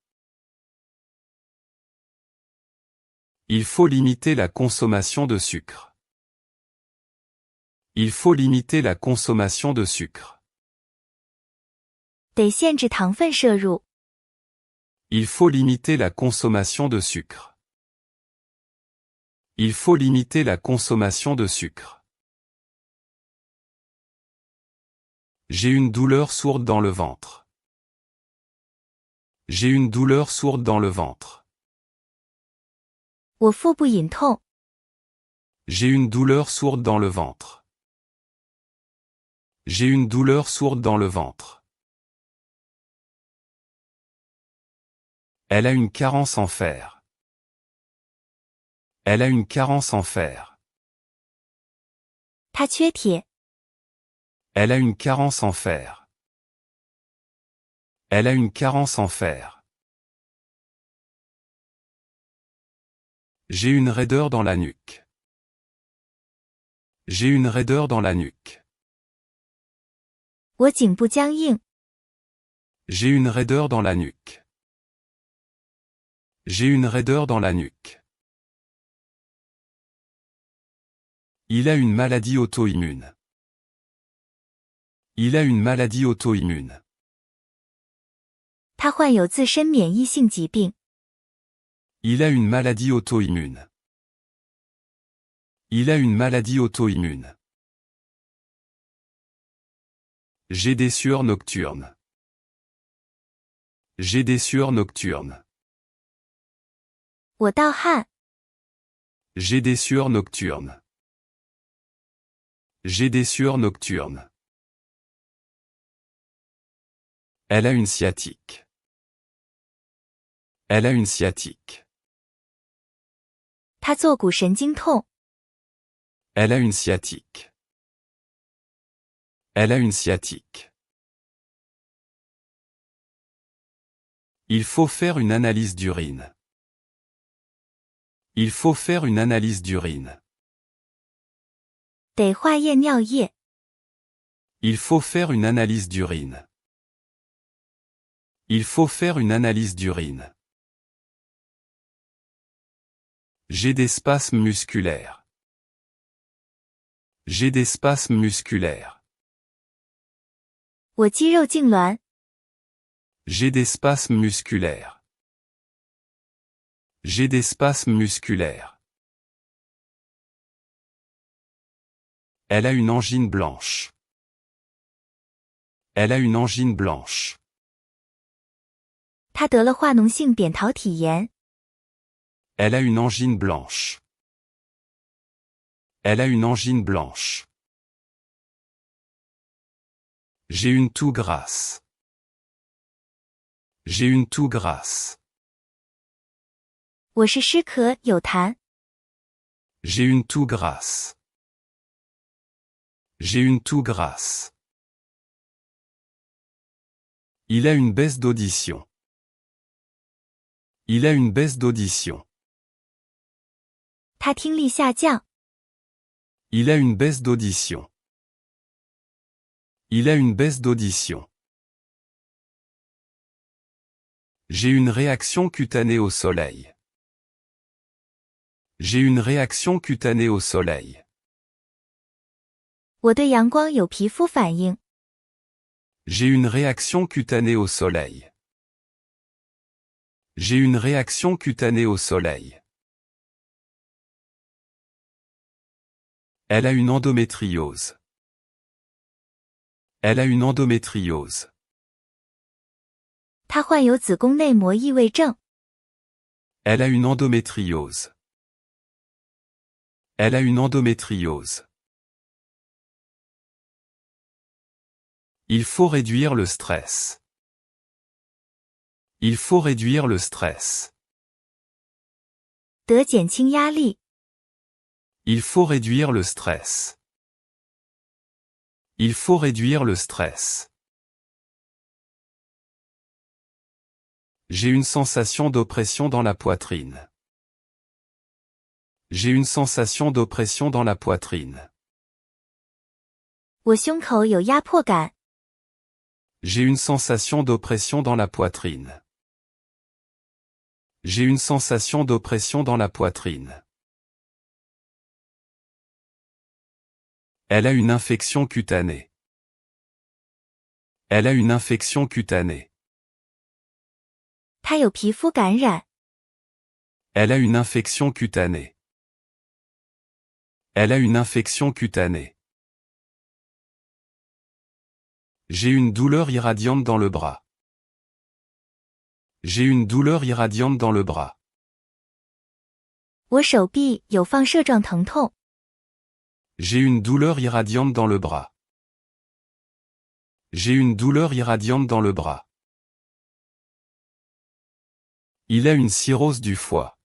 Il faut limiter la consommation de sucre. Il faut limiter la consommation de sucre. 得限制糖分摄入。 Il faut limiter la consommation de sucre. Il faut limiter la consommation de sucre. J'ai une douleur sourde dans le ventre. J'ai une douleur sourde dans le ventre. 我腹部隐痛。 J'ai une douleur sourde dans le ventre. J'ai une douleur sourde dans le ventre. Elle a une carence en fer. Elle a une carence en fer. 他缺铁。 Elle a une carence en fer. Elle a une carence en fer. J'ai une raideur dans la nuque. J'ai une raideur dans la nuque. 我颈部僵硬。 J'ai une raideur dans la nuque. J'ai une raideur dans la nuque. Il a une maladie auto-immune. Il a une maladie auto-immune. 他患有自身免疫性疾病。 Il a une maladie auto-immune. Il a une maladie auto-immune. J'ai des sueurs nocturnes. J'ai des sueurs nocturnes. 我盗汗。 J'ai des sueurs nocturnes. J'ai des sueurs nocturnes. Elle a une sciatique. Elle a une sciatique. 他坐骨神经痛。 Elle a une sciatique. Elle a une sciatique. Il faut faire une analyse d'urine. Il faut faire une analyse d'urine. 得化验尿液。 Il faut faire une analyse d'urine. Il faut faire une analyse d'urine. J'ai des spasmes musculaires. J'ai des spasmes musculaires. 我肌肉痉挛。 J'ai des spasmes musculaires. J'ai des spasmes musculaires. Elle a une angine blanche. Elle a une angine blanche. 他得了化脓性扁桃体炎。 Elle a une angine blanche. Elle a une angine blanche. J'ai une toux grasse. J'ai une toux grasse. 我是湿咳有痰。 J'ai une toux grasse. J'ai une toux grasse. Il a une baisse d'audition. Il a une baisse d'audition. 他听力下降。 Il a une baisse d'audition. Il a une baisse d'audition. J'ai une réaction cutanée au soleil. J'ai une réaction cutanée au soleil. 我对阳光有皮肤反应。 J'ai une réaction cutanée au soleil. J'ai une réaction cutanée au soleil. Elle a une endométriose. Elle a une endométriose. 他患有子宫内膜异位症。 Elle a une endométriose. Elle a une endométriose. Il faut réduire le stress. Il faut réduire le stress. 得减轻压力。 Il faut réduire le stress. Il faut réduire le stress. J'ai une sensation d'oppression dans la poitrine. J'ai une sensation d'oppression dans la poitrine. 我胸口有压迫感。 J'ai une sensation d'oppression dans la poitrine. J'ai une sensation d'oppression dans la poitrine. Elle a une infection cutanée. Elle a une infection cutanée. 他有皮肤感染。 Elle a une infection cutanée. Elle a une infection cutanée. J'ai une douleur irradiante dans le bras. J'ai une douleur irradiante dans le bras. 我手臂有放射状疼痛。 J'ai une douleur irradiante dans le bras. J'ai une douleur irradiante dans le bras. Il a une cirrhose du foie.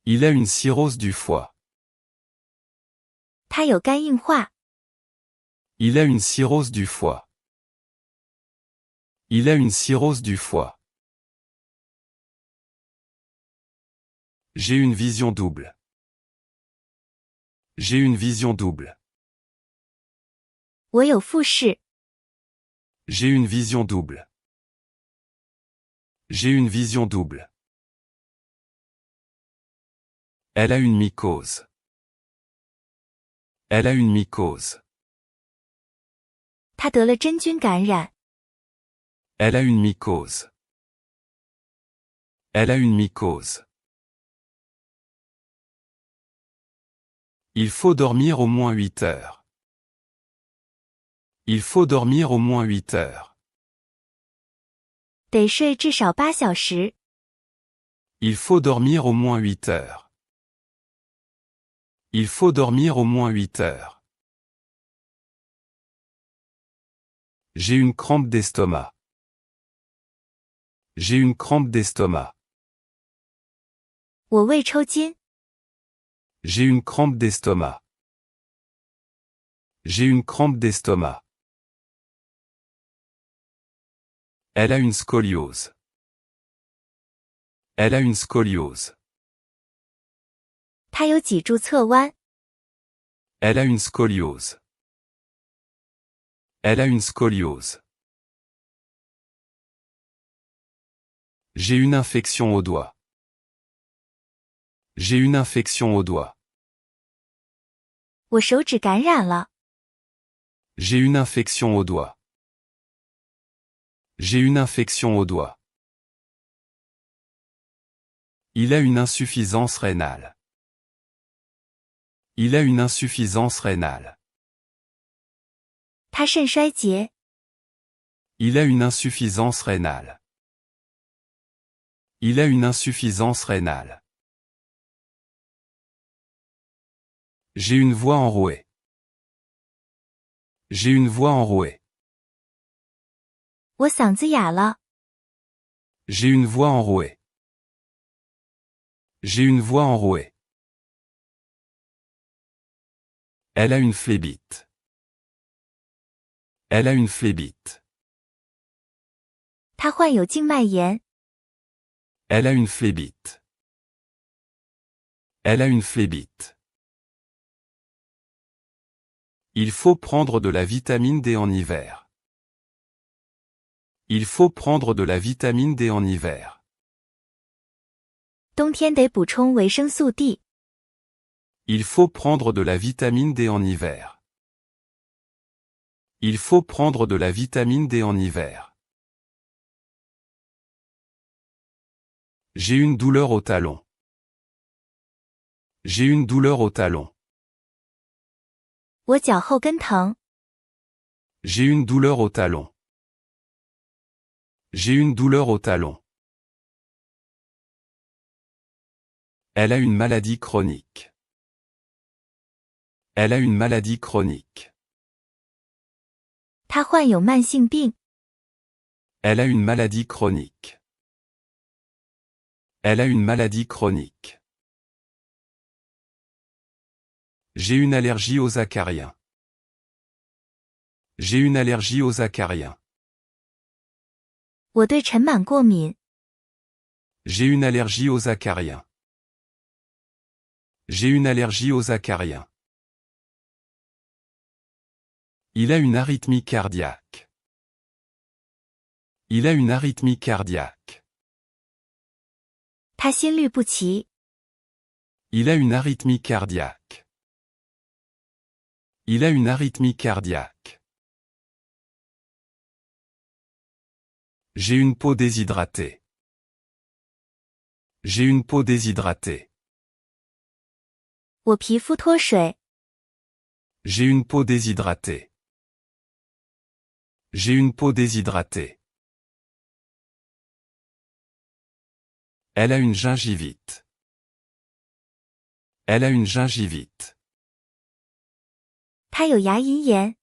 Il a une cirrhose du foie. 他有肝硬化。 Il a une cirrhose du foie. Il a une cirrhose du foie. J'ai une vision double. J'ai une vision double. 我有复视。 J'ai une vision double. J'ai une vision double. Elle a une mycose. Elle a une mycose. 他得了真菌感染。 Elle a une mycose. Elle a une mycose. Il faut dormir au moins 8 heures. Il faut dormir au moins 8 heures. 得睡至少8小时。 Il faut dormir au moins 8 heures. Il faut dormir au moins 8 heures. J'ai une crampe d'estomac. J'ai une crampe d'estomac. 我胃抽筋。 J'ai une crampe d'estomac. J'ai une crampe d'estomac. Elle a une scoliose. Elle a une scoliose. 他有脊柱侧弯。 Elle a une scoliose. Elle a une scoliose. J'ai une infection au doigt. J'ai une infection au doigt. 我手指感染了。 J'ai une infection au doigt. J'ai une infection au doigt. Il a une insuffisance rénale. Il a une insuffisance rénale. 他肾衰竭。 Il a une insuffisance rénale. Il a une insuffisance rénale. J'ai une voix enrouée. J'ai une voix enrouée. 我嗓子哑了。 J'ai une voix enrouée. J'ai une voix enrouée. Elle a une phlébite. Elle a une phlébite. 他患有静脉炎。Elle a une phlébite. Elle a une phlébite. Il faut prendre de la vitamine D en hiver. Il faut prendre de la vitamine D en hiver. 冬天得补充维生素 D。Il faut prendre de la vitamine D en hiver. Il faut prendre de la vitamine D en hiver. J'ai une douleur au talon. J'ai une douleur au talon. 我脚后跟疼。J'ai une douleur au talon. J'ai une douleur au talon. Elle a une maladie chronique. Elle a une maladie chronique. 他患有慢性病。Elle a une maladie chronique. Elle a une maladie chronique. J'ai une allergie aux acariens. J'ai une allergie aux acariens. 我对尘螨过敏。J'ai une allergie aux acariens. J'ai une allergie aux acariens. Il a une arythmie cardiaque. Il a une arythmie cardiaque. 他心律不齐。Il a une arythmie cardiaque. Il a une arythmie cardiaque. J'ai une peau déshydratée. J'ai une peau déshydratée. 我皮肤脱水。J'ai une peau déshydratée. J'ai une peau déshydratée. Elle a une gingivite. Elle a une gingivite. 他有牙龈炎。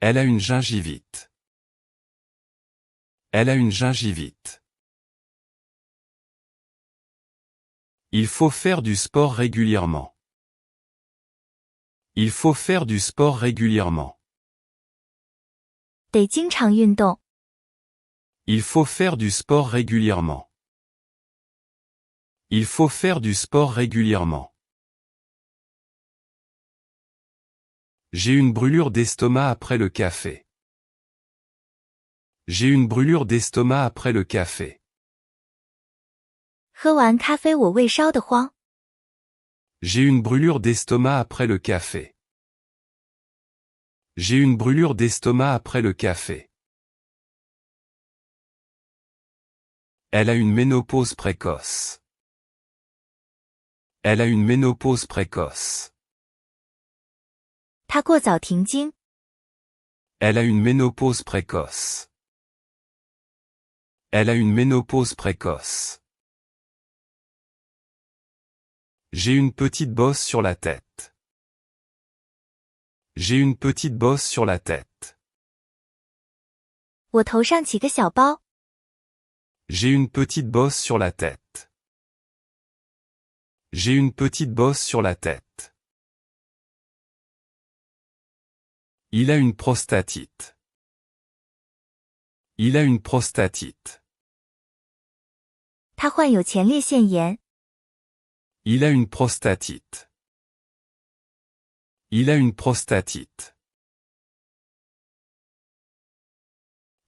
Elle a une gingivite. Elle a une gingivite. Il faut faire du sport régulièrement. Il faut faire du sport régulièrement. 得经常运动。Il faut faire du sport régulièrement. Il faut faire du sport régulièrement. J'ai une brûlure d'estomac après le café. J'ai une brûlure d'estomac après le café. 喝完咖啡我胃烧得慌。J'ai une brûlure d'estomac après le café. J'ai une brûlure d'estomac après le café. Elle a une ménopause précoce. Elle a une ménopause précoce. 他过早停经。Elle a une ménopause précoce. Elle a une ménopause précoce. J'ai une petite bosse sur la tête. J'ai une petite bosse sur la tête. 我头上起个小包。J'ai une petite bosse sur la tête. J'ai une petite bosse sur la tête. Il a une prostatite. Il a une prostatite. 他患有前列腺炎。Il a une prostatite. Il a une prostatite.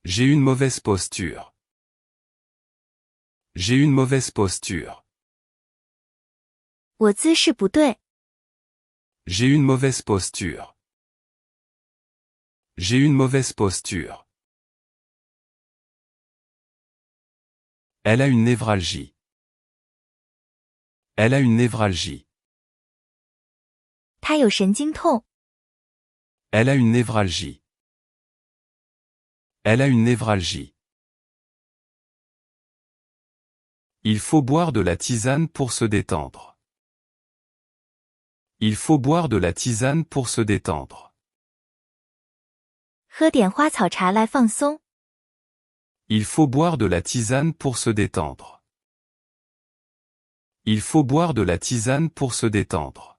J'ai une mauvaise posture. J'ai une mauvaise posture. 我姿势不对。J'ai une mauvaise posture. J'ai une mauvaise posture. Elle a une névralgie. Elle a une névralgie. 他有神经痛。Elle a une névralgie. Elle a une névralgie. Il faut boire de la tisane pour se détendre. Il faut boire de la tisane pour se détendre. 喝点花草茶来放松。Il faut boire de la tisane pour se détendre. Il faut boire de la tisane pour se détendre.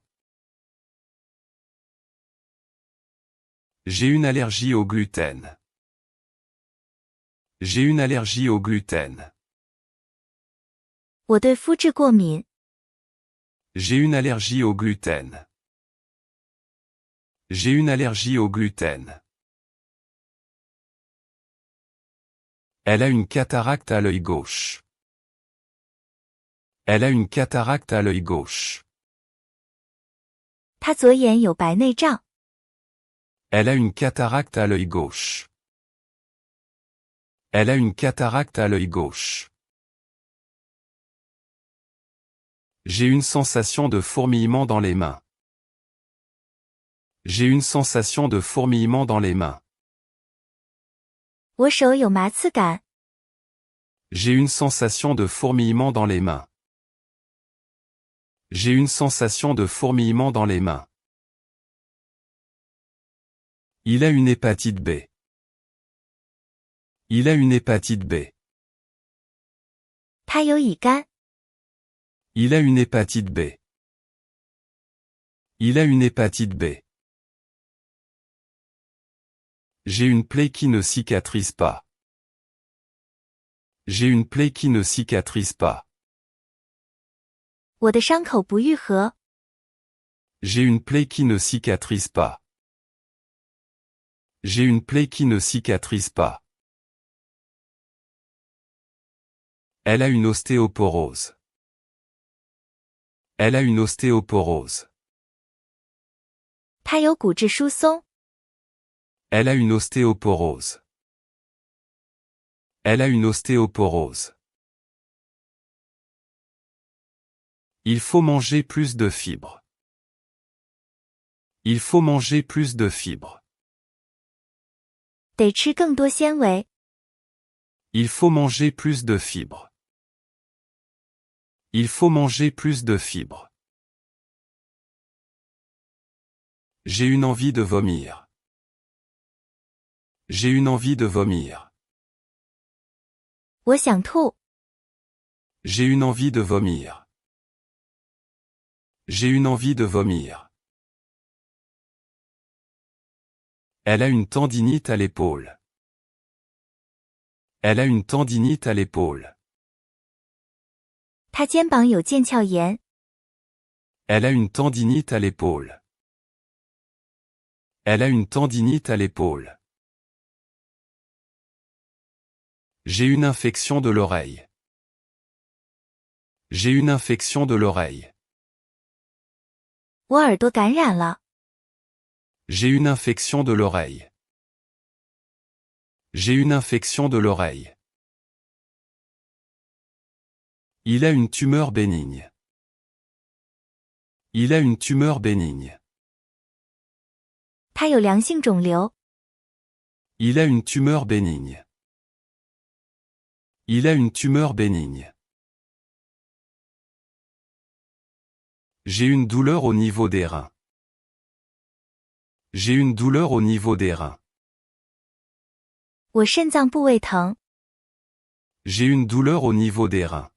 J'ai une allergie au gluten. J'ai une allergie au gluten. 我对麸质过敏。J'ai une allergie au gluten. J'ai une allergie au gluten. Elle a une cataracte à l'œil gauche. Elle a une cataracte à l'œil gauche. 他左眼有白内障。Elle a une cataracte à l'œil gauche. Elle a une cataracte à l'œil gauche. J'ai une sensation de fourmillement dans les mains. J'ai une sensation de fourmillement dans les mains. 我手有麻刺感。J'ai une sensation de fourmillement dans les mains. J'ai une sensation de fourmillement dans les mains. Il a une hépatite B. Il a une hépatite B. 他有乙肝。Il a une hépatite B. Il a une hépatite B. J'ai une plaie qui ne cicatrise pas. J'ai une plaie qui ne cicatrise pas. 我的伤口不愈合。J'ai une plaie qui ne cicatrise pas. J'ai une plaie qui ne cicatrise pas. Elle a une ostéoporose. Elle a une ostéoporose. 他有骨质疏松。Elle a une ostéoporose. Elle a une ostéoporose. Il faut manger plus de fibres. Il faut manger plus de fibres. 得吃更多纤维。Il faut manger plus de fibres. Il faut manger plus de fibres. J'ai une envie de vomir. J'ai une envie de vomir. 我想吐。J'ai une envie de vomir. J'ai une envie de vomir. Elle a une tendinite à l'épaule. Elle a une tendinite à l'épaule. 他肩膀有腱鞘炎。Elle a une tendinite à l'épaule. Elle a une tendinite à l'épaule. J'ai une infection de l'oreille. J'ai une infection de l'oreille. 我耳朵感染了。J'ai une infection de l'oreille. J'ai une infection de l'oreille. Il a une tumeur bénigne. Il a une tumeur bénigne. 他有良性肿瘤。Il a une tumeur bénigne. Il a une tumeur bénigne. J'ai une douleur au niveau des reins. J'ai une douleur au niveau des reins. 我肾脏部位疼。J'ai une douleur au niveau des reins.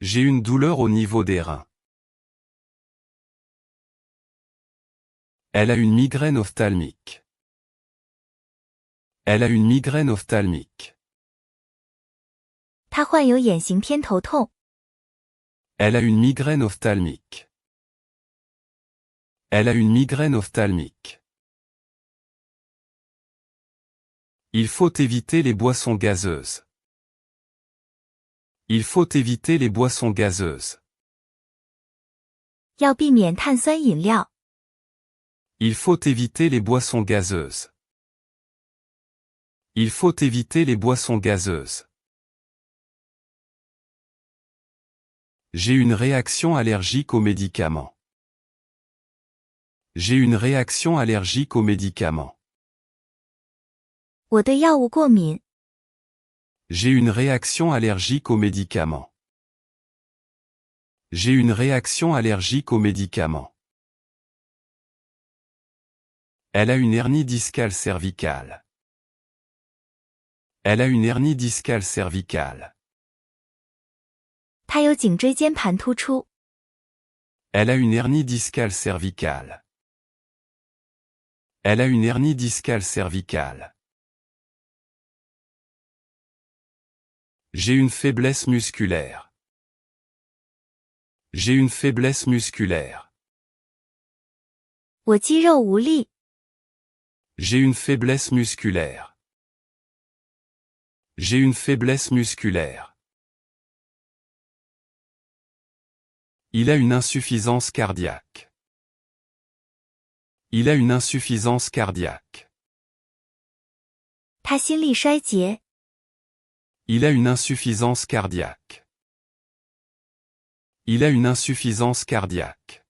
J'ai une douleur au niveau des reins. Elle a une migraine ophtalmique. Elle a une migraine ophtalmique. 他患有眼型偏头痛。Elle a une migraine ophtalmique. Elle a une migraine ophtalmique. Il faut éviter les boissons gazeuses. Il faut éviter les boissons gazeuses. 要避免碳酸饮料。Il faut éviter les boissons gazeuses. Il faut éviter les boissons gazeuses. J'ai une réaction allergique aux médicaments. J'ai une réaction allergique aux médicaments. 我对药物过敏。J'ai une réaction allergique aux médicaments. J'ai une réaction allergique aux médicaments. Elle a une hernie discale cervicale. Elle a une hernie discale cervicale. 他有颈椎间盘突出。Elle a une hernie discale cervicale. Elle a une hernie discale cervicale. J'ai une faiblesse musculaire. J'ai une faiblesse musculaire. 我肌肉无力。 J'ai une faiblesse musculaire. J'ai une faiblesse musculaire. Il a une insuffisance cardiaque. Il a une insuffisance cardiaque. 他心力衰竭。 Il a une insuffisance cardiaque. Il a une insuffisance cardiaque.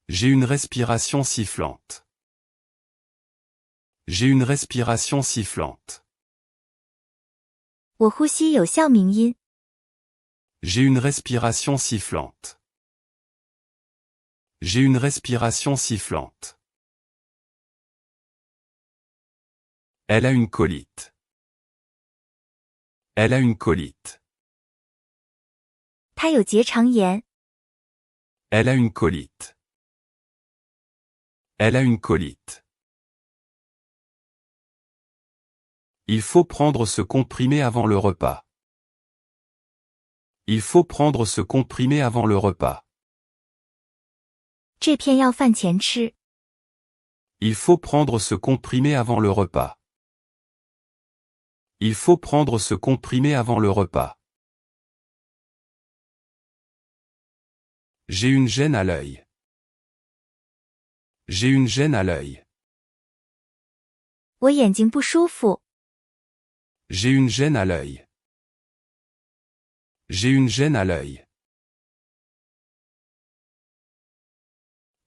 J'ai une respiration sifflante. J'ai une respiration sifflante. 我呼吸有哮鸣音。 J'ai une respiration sifflante. J'ai une respiration sifflante. Elle a une colite. Elle a une colite. 他有结肠炎。 Elle a une colite. Elle a une colite. Il faut prendre ce comprimé avant le repas. Il faut prendre ce comprimé avant le repas. 这片药饭前吃。 Il faut prendre ce comprimé avant le repas. Il faut prendre ce comprimé avant le repas. J'ai une gêne à l'œil. J'ai une gêne à l'œil. 我眼睛不舒服。 J'ai une gêne à l'œil. J'ai une gêne à l'œil.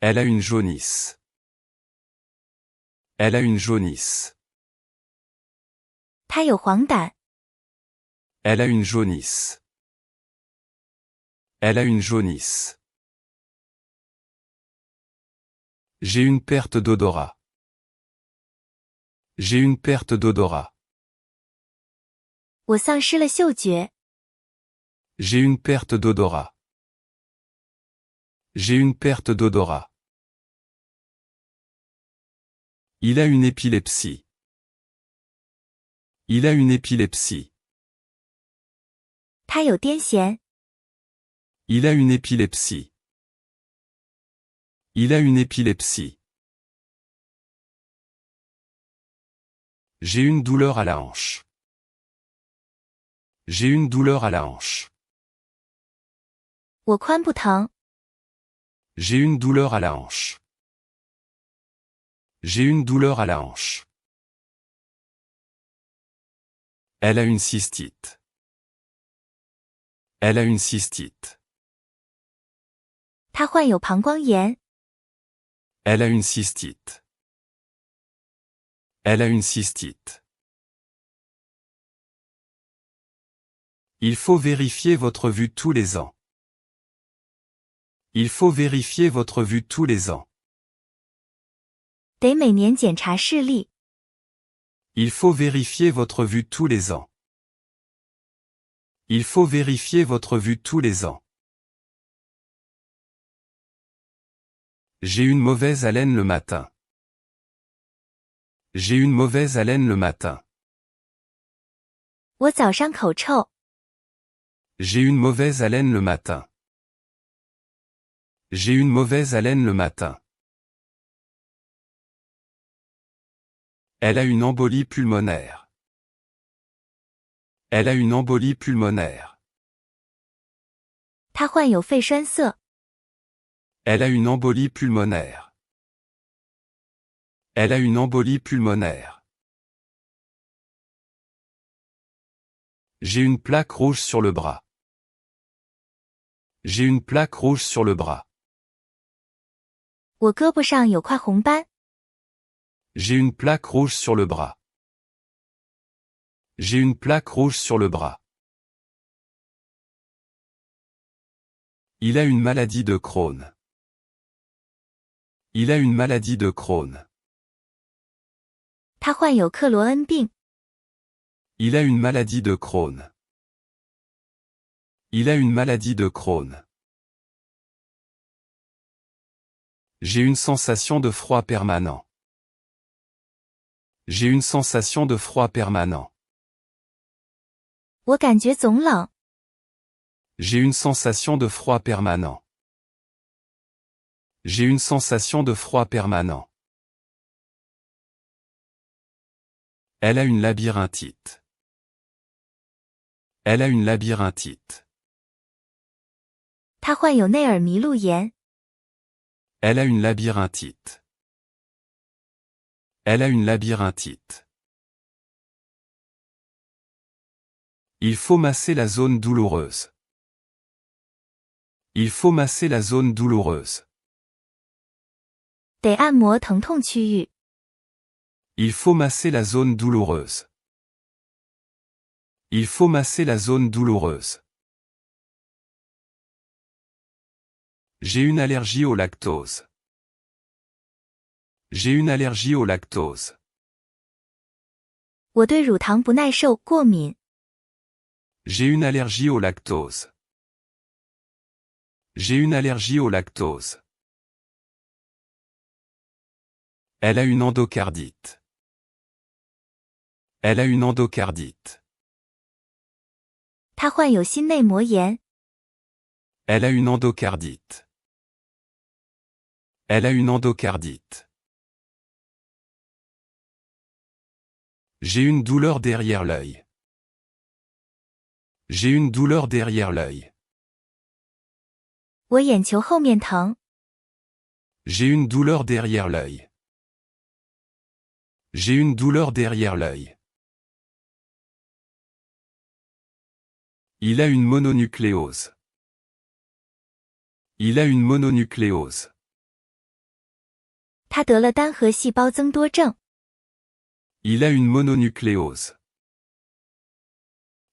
Elle a une jaunisse. Elle a une jaunisse. 他有黄疸。 Elle a une jaunisse. Elle a une jaunisse. J'ai une perte d'odorat. J'ai une perte d'odorat. 我丧失了嗅觉。 J'ai une perte d'odorat. J'ai une perte d'odorat. Il a une épilepsie. Il a une épilepsie. 他有癫痫。 Il a une épilepsie. Il a une épilepsie. J'ai une douleur à la hanche. J'ai une douleur à la hanche. 我髋部疼。 J'ai une douleur à la hanche. J'ai une douleur à la hanche. Elle a une cystite. Elle a une cystite. 他患有膀胱炎。 Elle a une cystite. Elle a une cystite. Il faut vérifier votre vue tous les ans. Il faut vérifier votre vue tous les ans. 得每年检查视力。 Il faut vérifier votre vue tous les ans. Il faut vérifier votre vue tous les ans. J'ai une mauvaise haleine le matin. J'ai une mauvaise haleine le matin. 我早上口臭。 J'ai une mauvaise haleine le matin. J'ai une mauvaise haleine le matin. Elle a une embolie pulmonaire. Elle a une embolie pulmonaire. 他患有肺栓塞。 Elle a une embolie pulmonaire. Elle a une embolie pulmonaire. J'ai une plaque rouge sur le bras. J'ai une plaque rouge sur le bras. 我胳膊上有块红斑。 J'ai une plaque rouge sur le bras. J'ai une plaque rouge sur le bras. Il a une maladie de Crohn. Il a une maladie de Crohn. 他患有克罗恩病。 Il a une maladie de Crohn. Il a une maladie de Crohn. J'ai une sensation de froid permanent. J'ai une sensation de froid permanent. 我感觉总冷。J'ai une sensation de froid permanent. J'ai une sensation de froid permanent. Elle a une labyrinthite. Elle a une labyrinthite. 他患有内耳迷路炎。Elle a une labyrinthite. Elle a une labyrinthite. Il faut masser la zone douloureuse. Il faut masser la zone douloureuse. 得按摩疼痛区域。Il faut masser la zone douloureuse. Il faut masser la zone douloureuse. J'ai une allergie au lactose. J'ai une allergie au lactose. 我对乳糖不耐受过敏。J'ai une allergie au lactose. J'ai une allergie au lactose. Elle a une endocardite. Elle a une endocardite. 他患有心内膜炎。Elle a une endocardite. Elle a une endocardite. J'ai une douleur derrière l'œil. J'ai une douleur derrière l'œil. 我眼球后面疼。J'ai une douleur derrière l'œil. J'ai une douleur derrière l'œil. Il a une mononucléose. Il a une mononucléose. 他得了单核细胞增多症。Il a une mononucléose.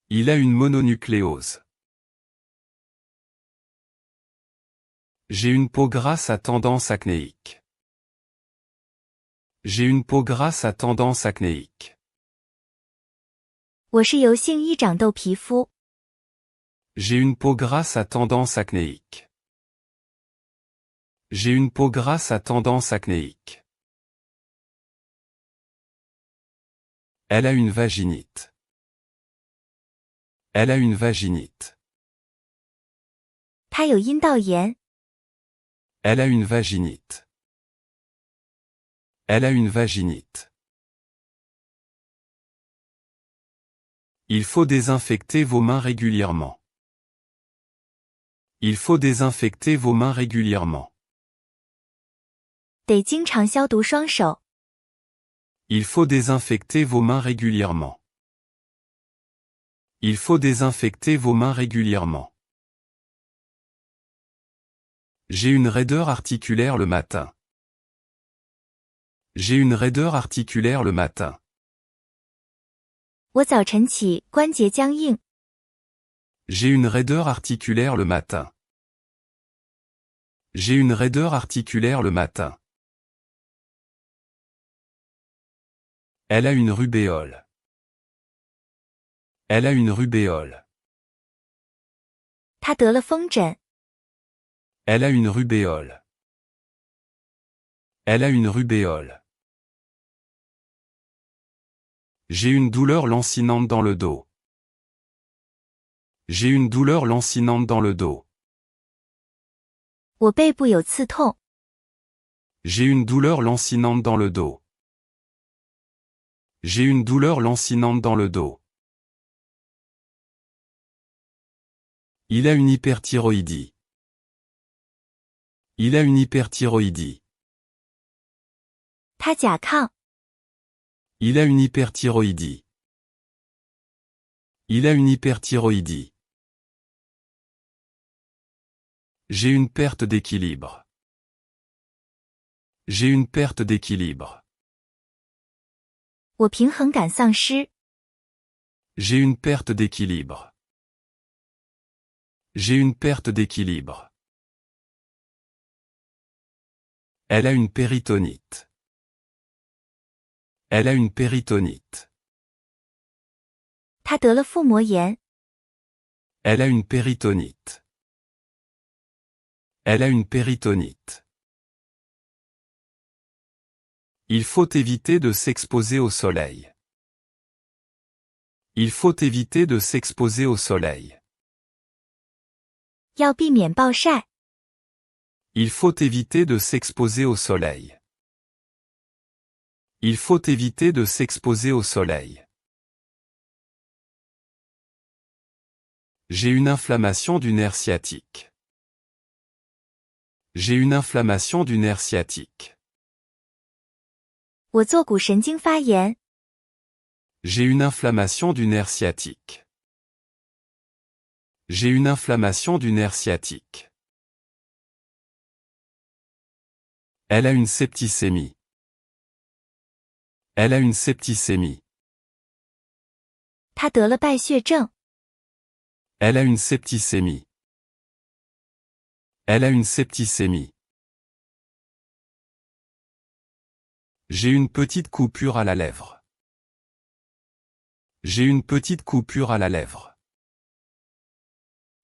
Il a une mononucléose. J'ai une peau grasse à tendance acnéique. J'ai une peau grasse à tendance acnéique. 我是油性易长痘皮肤。J'ai une peau grasse à tendance acnéique. J'ai une peau grasse à tendance acnéique. Elle a une vaginite. Elle a une vaginite. 他有阴道炎。Elle a une vaginite. Elle a une vaginite. Il faut désinfecter vos mains régulièrement. Il faut désinfecter vos mains régulièrement. 得经常消毒双手。Il faut désinfecter vos mains régulièrement. Il faut désinfecter vos mains régulièrement. J'ai une raideur articulaire le matin. J'ai une raideur articulaire le matin. 我早晨起关节僵硬。J'ai une raideur articulaire le matin. J'ai une raideur articulaire le matin. Elle a une rubéole. Elle a une rubéole. 他得了风疹。Elle a une rubéole. Elle a une rubéole. J'ai une douleur lancinante dans le dos. J'ai une douleur lancinante dans le dos. 我背部有刺痛。J'ai une douleur lancinante dans le dos. J'ai une douleur lancinante dans le dos. Il a une hyperthyroïdie. Il a une hyperthyroïdie. 他甲亢。Il a une hyperthyroïdie. Il a une hyperthyroïdie. J'ai une perte d'équilibre. J'ai une perte d'équilibre. 我平衡感丧失。J'ai une perte d'équilibre. J'ai une perte d'équilibre. Elle a une péritonite. Elle a une péritonite. 他得了腹膜炎。Elle a une péritonite. Elle a une péritonite. Il faut éviter de s'exposer au soleil. Il faut éviter de s'exposer au soleil. 要避免暴晒。 Il faut éviter de s'exposer au soleil. Il faut éviter de s'exposer au soleil. J'ai une inflammation du nerf sciatique. J'ai une inflammation du nerf sciatique. 我坐骨神经发炎。 J'ai une inflammation du nerf sciatique. J'ai une inflammation du nerf sciatique. Elle a une septicémie. Elle a une septicémie. 他得了败血症。 Elle a une septicémie. Elle a une septicémie. J'ai une petite coupure à la lèvre. J'ai une petite coupure à la lèvre.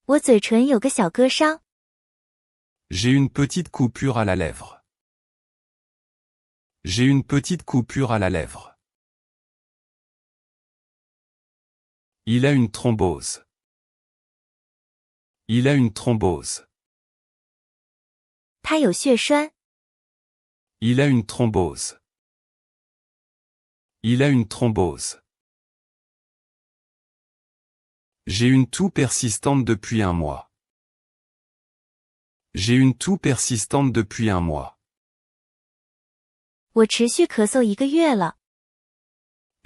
我嘴唇有个小割伤。 J'ai une petite coupure à la lèvre. J'ai une petite coupure à la lèvre. Il a une thrombose. Il a une thrombose. 他有血栓。 Il a une thrombose. Il a une thrombose. J'ai une toux persistante depuis un mois. J'ai une toux persistante depuis un mois. 我持续咳嗽1个月了。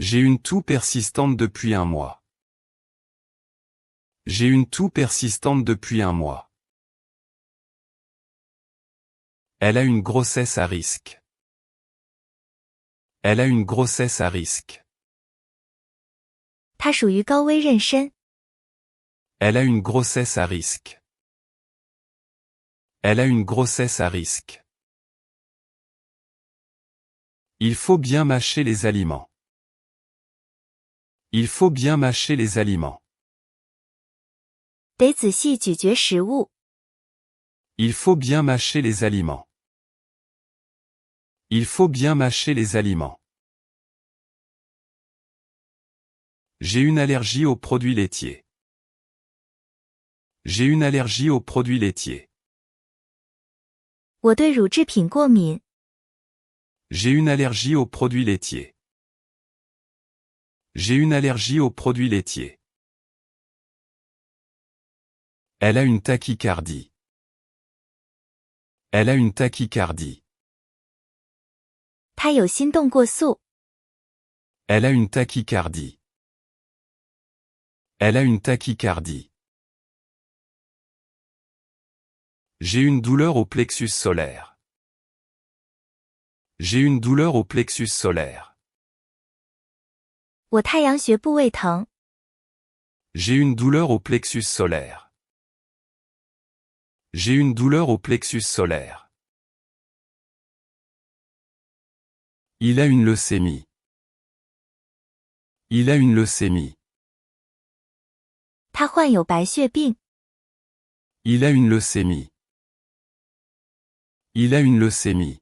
J'ai une toux persistante depuis un mois. J'ai une toux persistante depuis un mois. Elle a une grossesse à risque. Elle a une grossesse à risque. 他属于高危妊娠。 Elle a une grossesse à risque. Elle a une grossesse à risque. Il faut bien mâcher les aliments. Il faut bien mâcher les aliments. 得仔细咀嚼食物。 Il faut bien mâcher les aliments. Il faut bien mâcher les aliments. J'ai une allergie aux produits laitiers. J'ai une allergie aux produits laitiers. 我对乳制品过敏。 J'ai une allergie aux produits laitiers. J'ai une allergie aux produits laitiers. Elle a une tachycardie. Elle a une tachycardie. 他有心动过速。 Elle a une tachycardie. Elle a une tachycardie. J'ai une douleur au plexus solaire. J'ai une douleur au plexus solaire. 我太阳穴部位疼。 J'ai une douleur au plexus solaire. J'ai une douleur au plexus solaire. Il a une leucémie. Il a une leucémie. 他患有白血病。 Il a une leucémie. Il a une leucémie.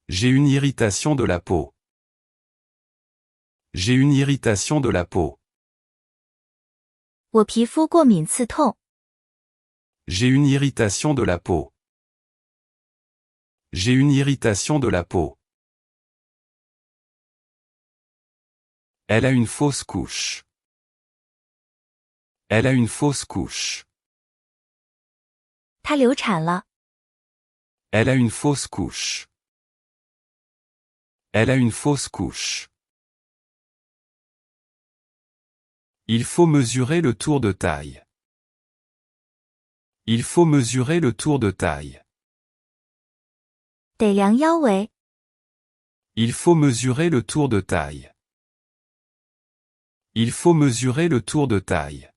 J'ai une irritation de la peau. J'ai une irritation de la peau. 我皮肤过敏刺痛。 J'ai une irritation de la peau. J'ai une irritation de la peau. Elle a une fausse couche. Elle a une fausse couche. 她流产了。 Elle a une fausse couche. Elle a une fausse couche. Il faut mesurer le tour de taille. Il faut mesurer le tour de taille. 得量腰围。 Il faut mesurer le tour de taille. Il faut mesurer le tour de taille.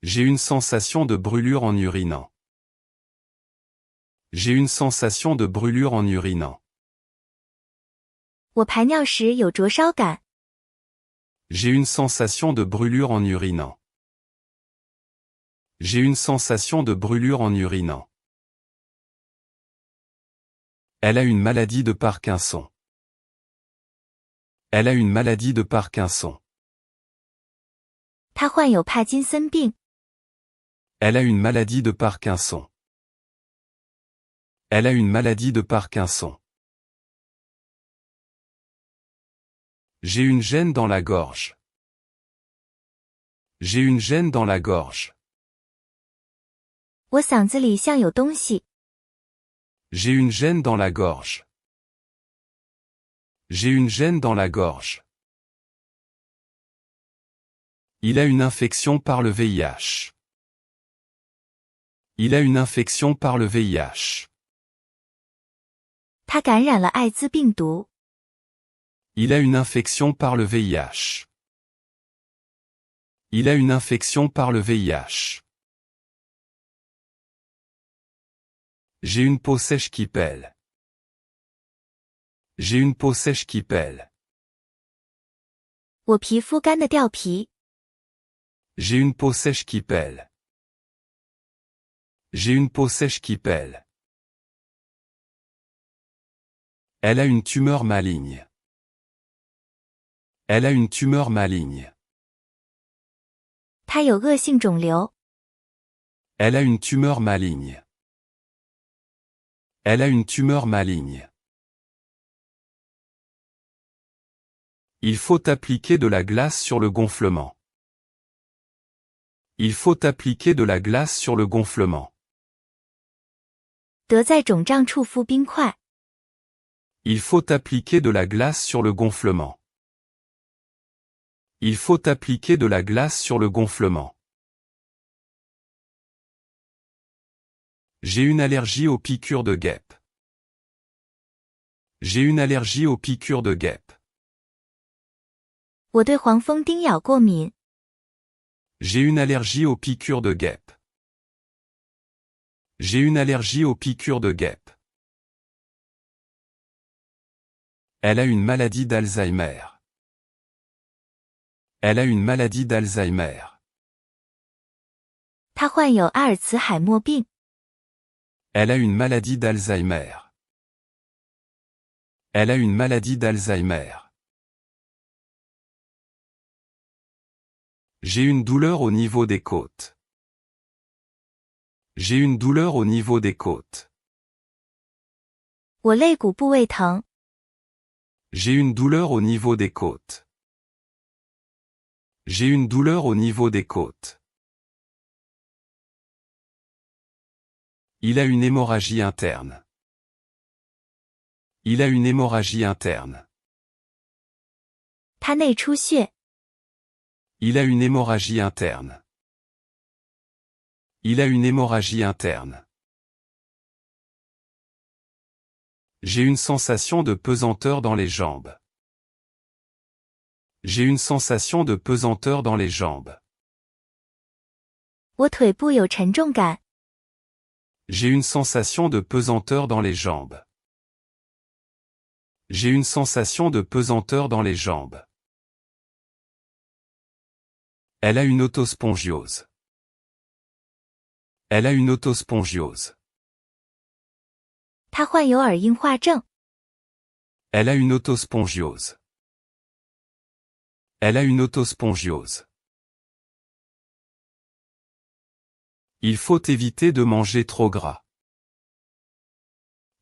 J'ai une sensation de brûlure en urinant. J'ai une sensation de brûlure en urinant. 我排尿时有灼烧感。 J'ai une sensation de brûlure en urinant. J'ai une sensation de brûlure en urinant. Elle a une maladie de Parkinson. Elle a une maladie de Parkinson. 他患有帕金森病。Elle a une maladie de Parkinson. Elle a une maladie de Parkinson. J'ai une gêne dans la gorge. J'ai une gêne dans la gorge. 我嗓子里像有东西。J'ai une gêne dans la gorge. J'ai une gêne dans la gorge. Il a une infection par le VIH. Il a une infection par le VIH. 他感染了艾滋病毒。Il a une infection par le VIH. Il a une infection par le VIH. J'ai une peau sèche qui pèle. J'ai une peau sèche qui pèle. 我皮肤干得掉皮。J'ai une peau sèche qui pèle. J'ai une peau sèche qui pèle. Elle a une tumeur maligne. Elle a une tumeur maligne. 他有恶性肿瘤。Elle a une tumeur maligne. Elle a une tumeur maligne. Il faut appliquer de la glace sur le gonflement. Il faut appliquer de la glace sur le gonflement. 得在肿胀处敷冰块。Il faut appliquer de la glace sur le gonflement. Il faut appliquer de la glace sur le gonflement. J'ai une allergie aux piqûres de guêpe. J'ai une allergie aux piqûres de guêpe. 我对黄蜂叮咬过敏。J'ai une allergie aux piqûres de guêpe. J'ai une allergie aux piqûres de guêpe. Elle a une maladie d'Alzheimer. Elle a une maladie d'Alzheimer. 他患有阿尔茨海默病。Elle a une maladie d'Alzheimer. Elle a une maladie d'Alzheimer. J'ai une douleur au niveau des côtes. J'ai une douleur au niveau des côtes. 我肋骨部位疼。J'ai une douleur au niveau des côtes. J'ai une douleur au niveau des côtes. Il a une hémorragie interne. Il a une hémorragie interne. 他内出血。Il a une hémorragie interne. Il a une hémorragie interne. J'ai une sensation de pesanteur dans les jambes. J'ai une sensation de pesanteur dans les jambes. 我腿部有沉重感。J'ai une sensation de pesanteur dans les jambes. J'ai une sensation de pesanteur dans les jambes. Elle a une autospongiose. Elle a une autospongiose. 他患有耳硬化症。Elle a une autospongiose. Elle a une autospongiose. Il faut éviter de manger trop gras.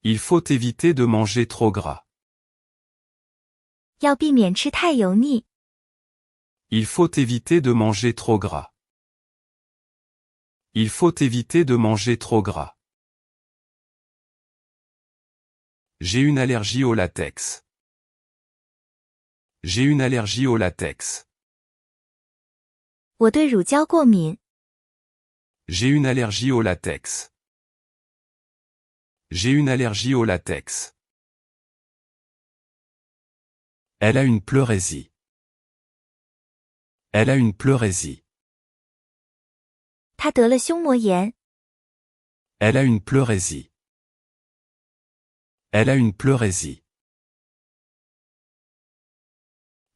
Il faut éviter de manger trop gras. 要避免吃太油腻。Il faut éviter de manger trop gras. Il faut éviter de manger trop gras. J'ai une allergie au latex. J'ai une allergie au latex. 我对乳胶过敏。J'ai une allergie au latex. J'ai une allergie au latex. Elle a une pleurésie. Elle a une pleurésie. 他得了胸膜炎。Elle a une pleurésie. Elle a une pleurésie.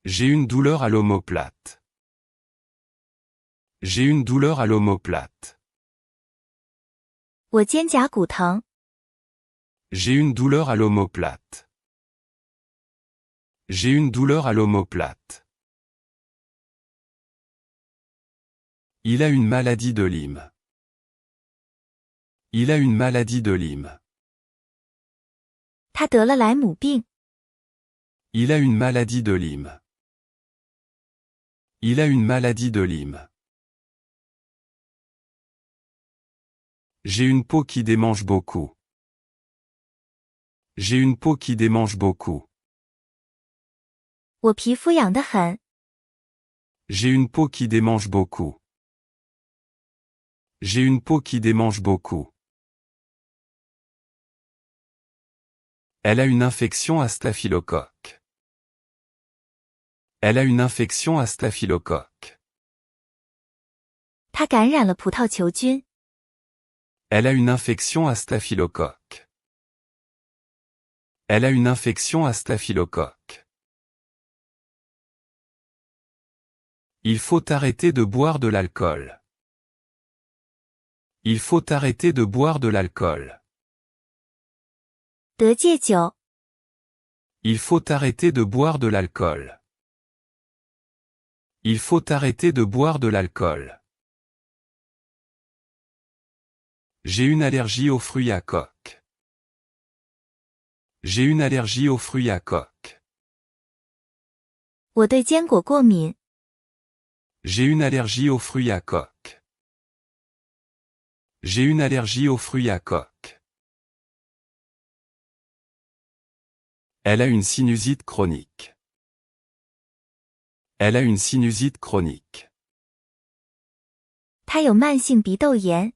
J'ai une douleur à l'omoplate. J'ai une douleur à l'omoplate. 我肩胛骨疼。J'ai une douleur à l'omoplate. J'ai une douleur à l'omoplate. Il a une maladie de Lyme. Il a une maladie de Lyme. 他得了莱姆病。 Il a une maladie de Lyme. Il a une maladie de Lyme. J'ai une peau qui démange beaucoup. J'ai une peau qui démange beaucoup. 我皮肤痒得很。 J'ai une peau qui démange beaucoup. J'ai une peau qui démange beaucoup. Elle a une infection à staphylocoque. Elle a une infection à staphylocoque. 他感染了葡萄球菌。 Elle a une infection à staphylocoque. Elle a une infection à staphylocoque. Il faut arrêter de boire de l'alcool. Il faut arrêter de boire de l'alcool. 得戒酒。 Il faut arrêter de boire de l'alcool. Il faut arrêter de boire de l'alcool. J'ai une allergie aux fruits à coque. J'ai une allergie aux fruits à coque. 我对坚果过敏。 J'ai une allergie aux fruits à coque. J'ai une allergie aux fruits à coque. Elle a une sinusite chronique. Elle a une sinusite chronique. 他有慢性鼻窦炎。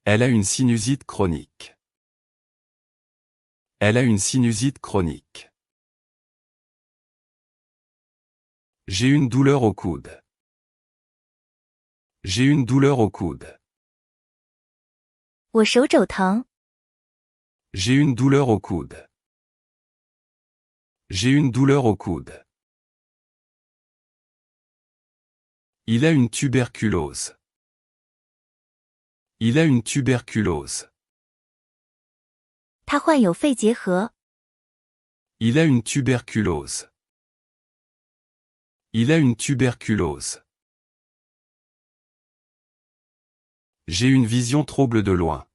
Elle a une sinusite chronique. Elle a une sinusite chronique. J'ai une douleur au coude. J'ai une douleur au coude. 我手肘疼。 J'ai une douleur au coude. J'ai une douleur au coude. Il a une tuberculose. Il a une tuberculose. 他患有肺结核。 Il a une tuberculose. Il a une tuberculose. J'ai une vision trouble de loin.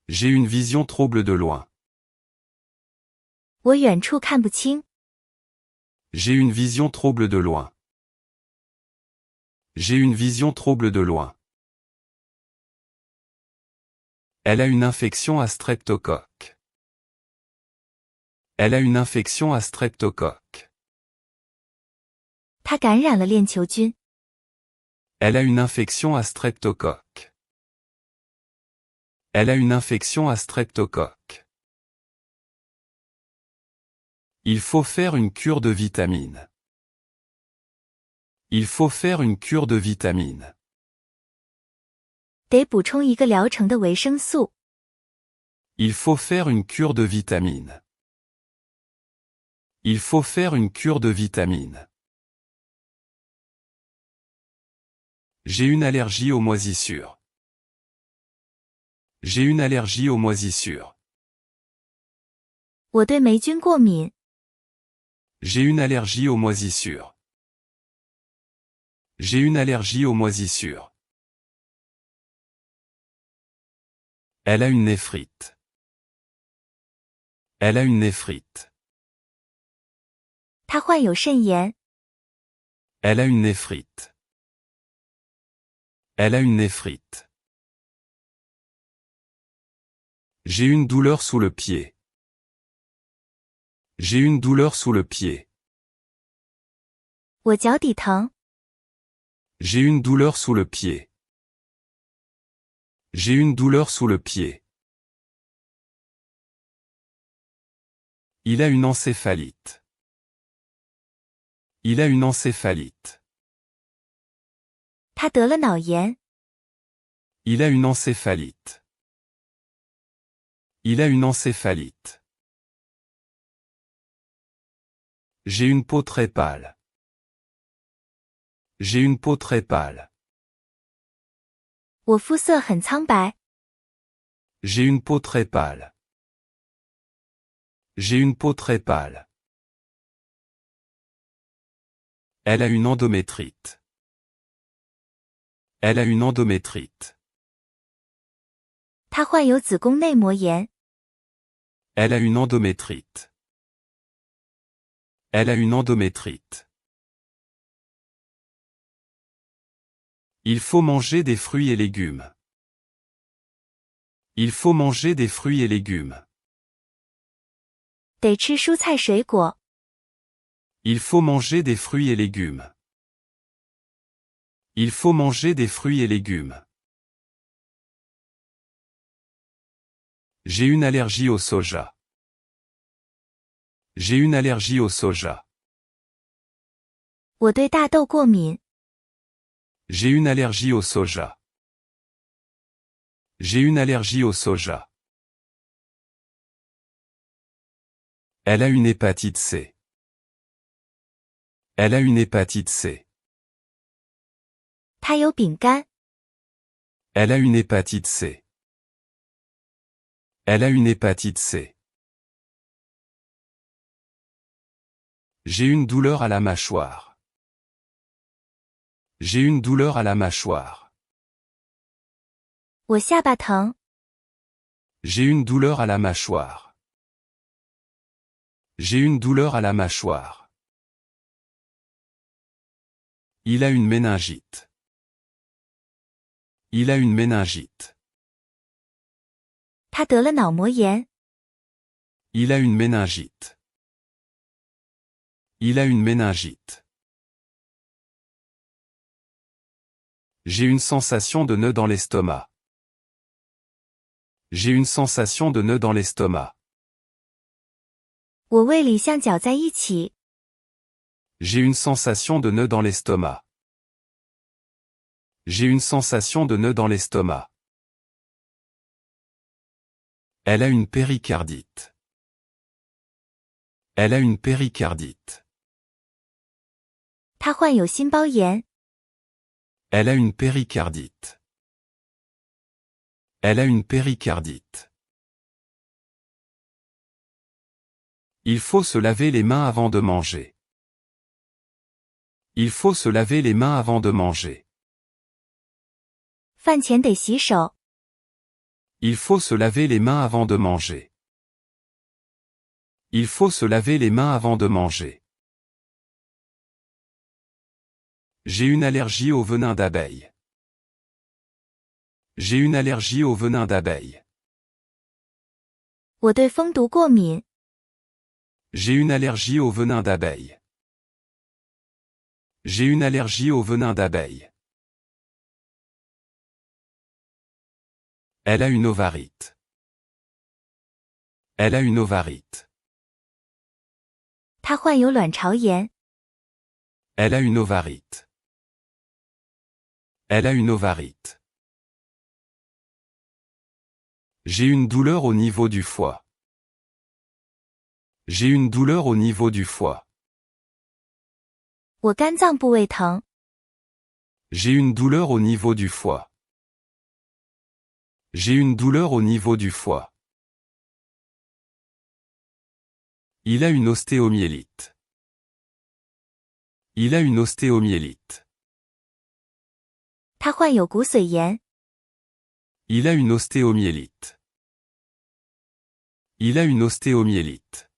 J'ai une vision trouble de loin. 我远处看不清。 J'ai une vision trouble de loin. J'ai une vision trouble de loin. Elle a une infection à streptocoque. Elle a une infection à streptocoque. 他感染了链球菌。 Elle a une infection à streptocoque. Elle a une infection à streptocoque. Il faut faire une cure de vitamines. Il faut faire une cure de vitamines. 得补充一个疗程的维生素。 Il faut faire une cure de vitamines. Il faut faire une cure de vitamines. J'ai une allergie aux moisissures. J'ai une allergie aux moisissures. 我对霉菌过敏。 J'ai une allergie aux moisissures. J'ai une allergie aux moisissures. Elle a une néphrite. Elle a une néphrite. 他患有肾炎。 Elle a une néphrite. Elle a une néphrite. J'ai une douleur sous le pied. J'ai une douleur sous le pied. 我脚底疼。 J'ai une douleur sous le pied. J'ai une douleur sous le pied. Il a une encéphalite. Il a une encéphalite. 他得了脑炎。 Il a une encéphalite. Il a une encéphalite. J'ai une peau très pâle. J'ai une peau très pâle. 我肤色很苍白。J'ai une peau très pâle. J'ai une peau très pâle. Elle a une endométrite. Elle a une endométrite. 她患有子宫内膜炎。Elle a une endométrite. Elle a une endométrite. Il faut manger des fruits et légumes. Il faut manger des fruits et légumes. 得吃蔬菜水果。Il faut manger des fruits et légumes. Il faut manger des fruits et légumes. J'ai une allergie au soja. J'ai une allergie au soja. 我对大豆过敏。J'ai une allergie au soja. J'ai une allergie au soja. Elle a une hépatite C. Elle a une hépatite C. 她有丙肝。Elle a une hépatite C. Elle a une hépatite C. J'ai une douleur à la mâchoire. J'ai une douleur à la mâchoire. 我下巴疼。J'ai une douleur à la mâchoire. J'ai une douleur à la mâchoire. Il a une méningite. Il a une méningite. 她得了脑膜炎。Il a une méningite. Il a une méningite. J'ai une sensation de nœud dans l'estomac. J'ai une sensation de nœud dans l'estomac. 我胃里像搅在一起。J'ai une sensation de nœud dans l'estomac. J'ai une sensation de nœud dans l'estomac. Elle a une péricardite. Elle a une péricardite. 她患有心包炎。Elle a une péricardite. Elle a une péricardite. Il faut se laver les mains avant de manger. Il faut se laver les mains avant de manger. 饭前得洗手。Il faut se laver les mains avant de manger. Il faut se laver les mains avant de manger. J'ai une allergie au venin d'abeille. J'ai une allergie au venin d'abeille. 我对蜂毒过敏。J'ai une allergie au venin d'abeille. J'ai une allergie au venin d'abeille. Elle a une ovarite. Elle a une ovarite. 她患有卵巢炎。Elle a une ovarite. Elle a une ovarite. J'ai une douleur au niveau du foie. J'ai une douleur au niveau du foie. 我肝脏部位疼。J'ai une douleur au niveau du foie. J'ai une douleur au niveau du foie. Il a une ostéomyélite. Il a une ostéomyélite. 她患有骨髓炎。Il a une ostéomyélite. Il a une ostéomyélite.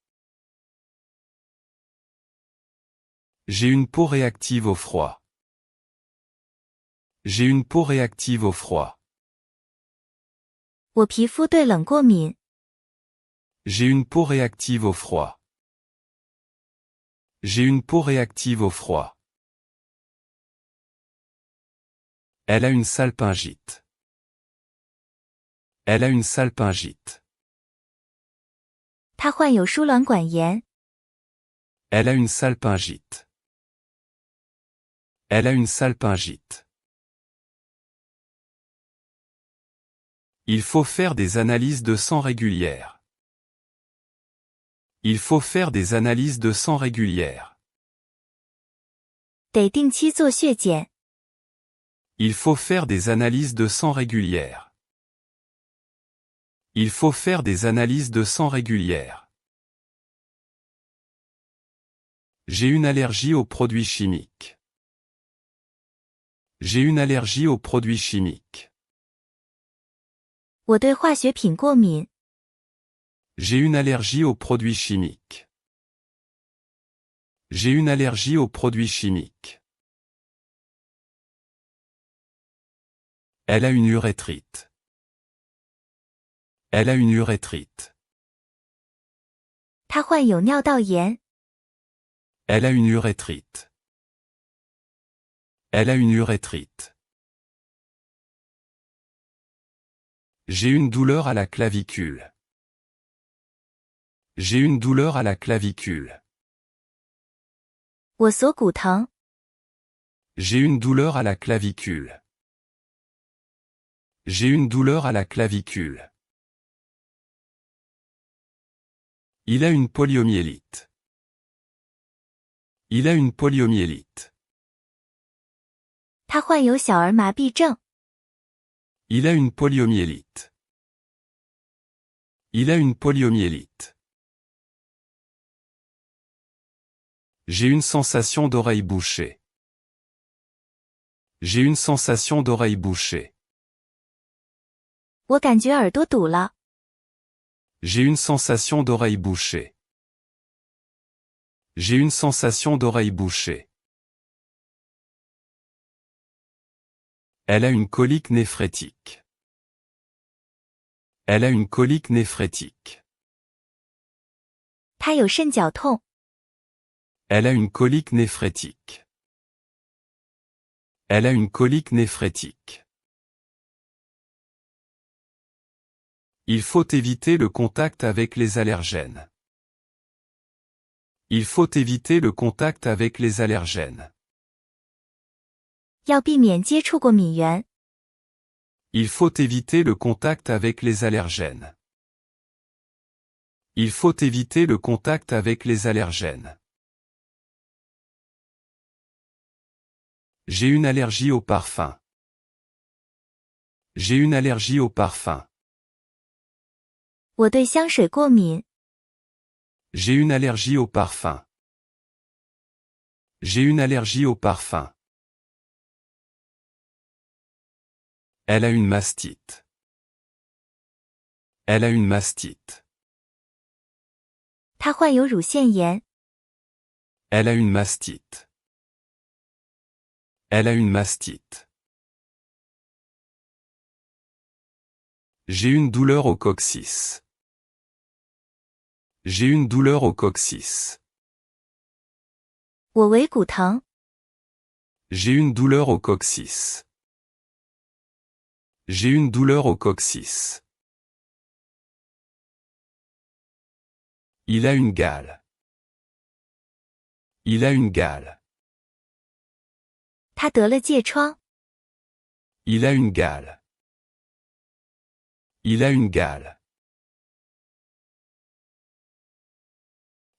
J'ai une peau réactive au froid. J'ai une peau réactive au froid. 我皮肤对冷过敏。J'ai une peau réactive au froid. J'ai une peau réactive au froid. Elle a une salpingite. Elle a une salpingite. 她患有输卵管炎。Elle a une salpingite. Elle a une salpingite. Il faut faire des analyses de sang régulières. Il faut faire des analyses de sang régulières. 得定期做血检。Il faut faire des analyses de sang régulières. Il faut faire des analyses de sang régulières. J'ai une allergie aux produits chimiques. J'ai une allergie aux produits chimiques. 我对化学品过敏。 J'ai une allergie aux produits chimiques. J'ai une allergie aux produits chimiques. Elle a une urétrite. Elle a une urétrite. 他患有尿道炎。 Elle a une urétrite. Elle a une urétrite. J'ai une douleur à la clavicule. J'ai une douleur à la clavicule. 我锁骨疼。 J'ai une douleur à la clavicule. J'ai une douleur à la clavicule. Il a une poliomyélite. Il a une poliomyélite. 他患有小儿麻痹症。 Il a une poliomyélite. Il a une poliomyélite. J'ai une sensation d'oreille bouchée. J'ai une sensation d'oreille bouchée. 我感觉耳朵堵了。 J'ai une sensation d'oreille bouchée. J'ai une sensation d'oreille bouchée. Elle a une colique néphrétique. Elle a une colique néphrétique. 他有肾绞痛。 Elle a une colique néphrétique. Elle a une colique néphrétique. Il faut éviter le contact avec les allergènes. Il faut éviter le contact avec les allergènes. 要避免接触过敏源。 Il faut éviter le contact avec les allergènes. Il faut éviter le contact avec les allergènes. J'ai une allergie au parfum. J'ai une allergie au parfum. 我对香水过敏。 J'ai une allergie au parfum. J'ai une allergie au parfum. Elle a une mastite. Elle a une mastite. 他患有乳腺炎。 Elle a une mastite. Elle a une mastite. J'ai une douleur au coccyx. J'ai une douleur au coccyx. 我尾骨疼。 J'ai une douleur au coccyx. J'ai une douleur au coccyx. Il a une gale. Il a une gale. 他得了疥疮。 Il a une gale. Il a une gale.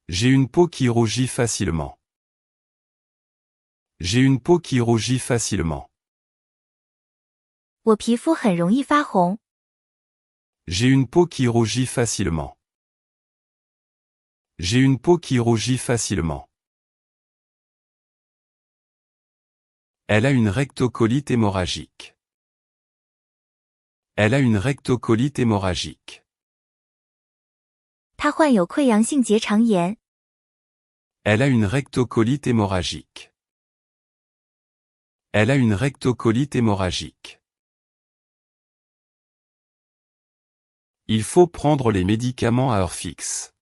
J'ai une peau qui rougit facilement. J'ai une peau qui rougit facilement. 我皮肤很容易发红。 J'ai une peau qui rougit facilement. J'ai une peau qui rougit facilement. Elle a une rectocolite hémorragique. Elle a une rectocolite hémorragique. 他患有溃疡性结肠炎。 Elle a une rectocolite hémorragique. Elle a une rectocolite hémorragique. Il faut prendre les médicaments à heure fixe.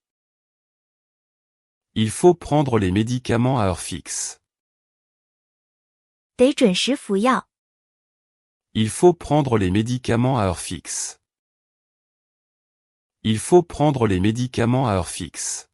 Il faut prendre les médicaments à heure fixe. 得准时服药。 Il faut prendre les médicaments à heure fixe. Il faut prendre les médicaments à heure fixe.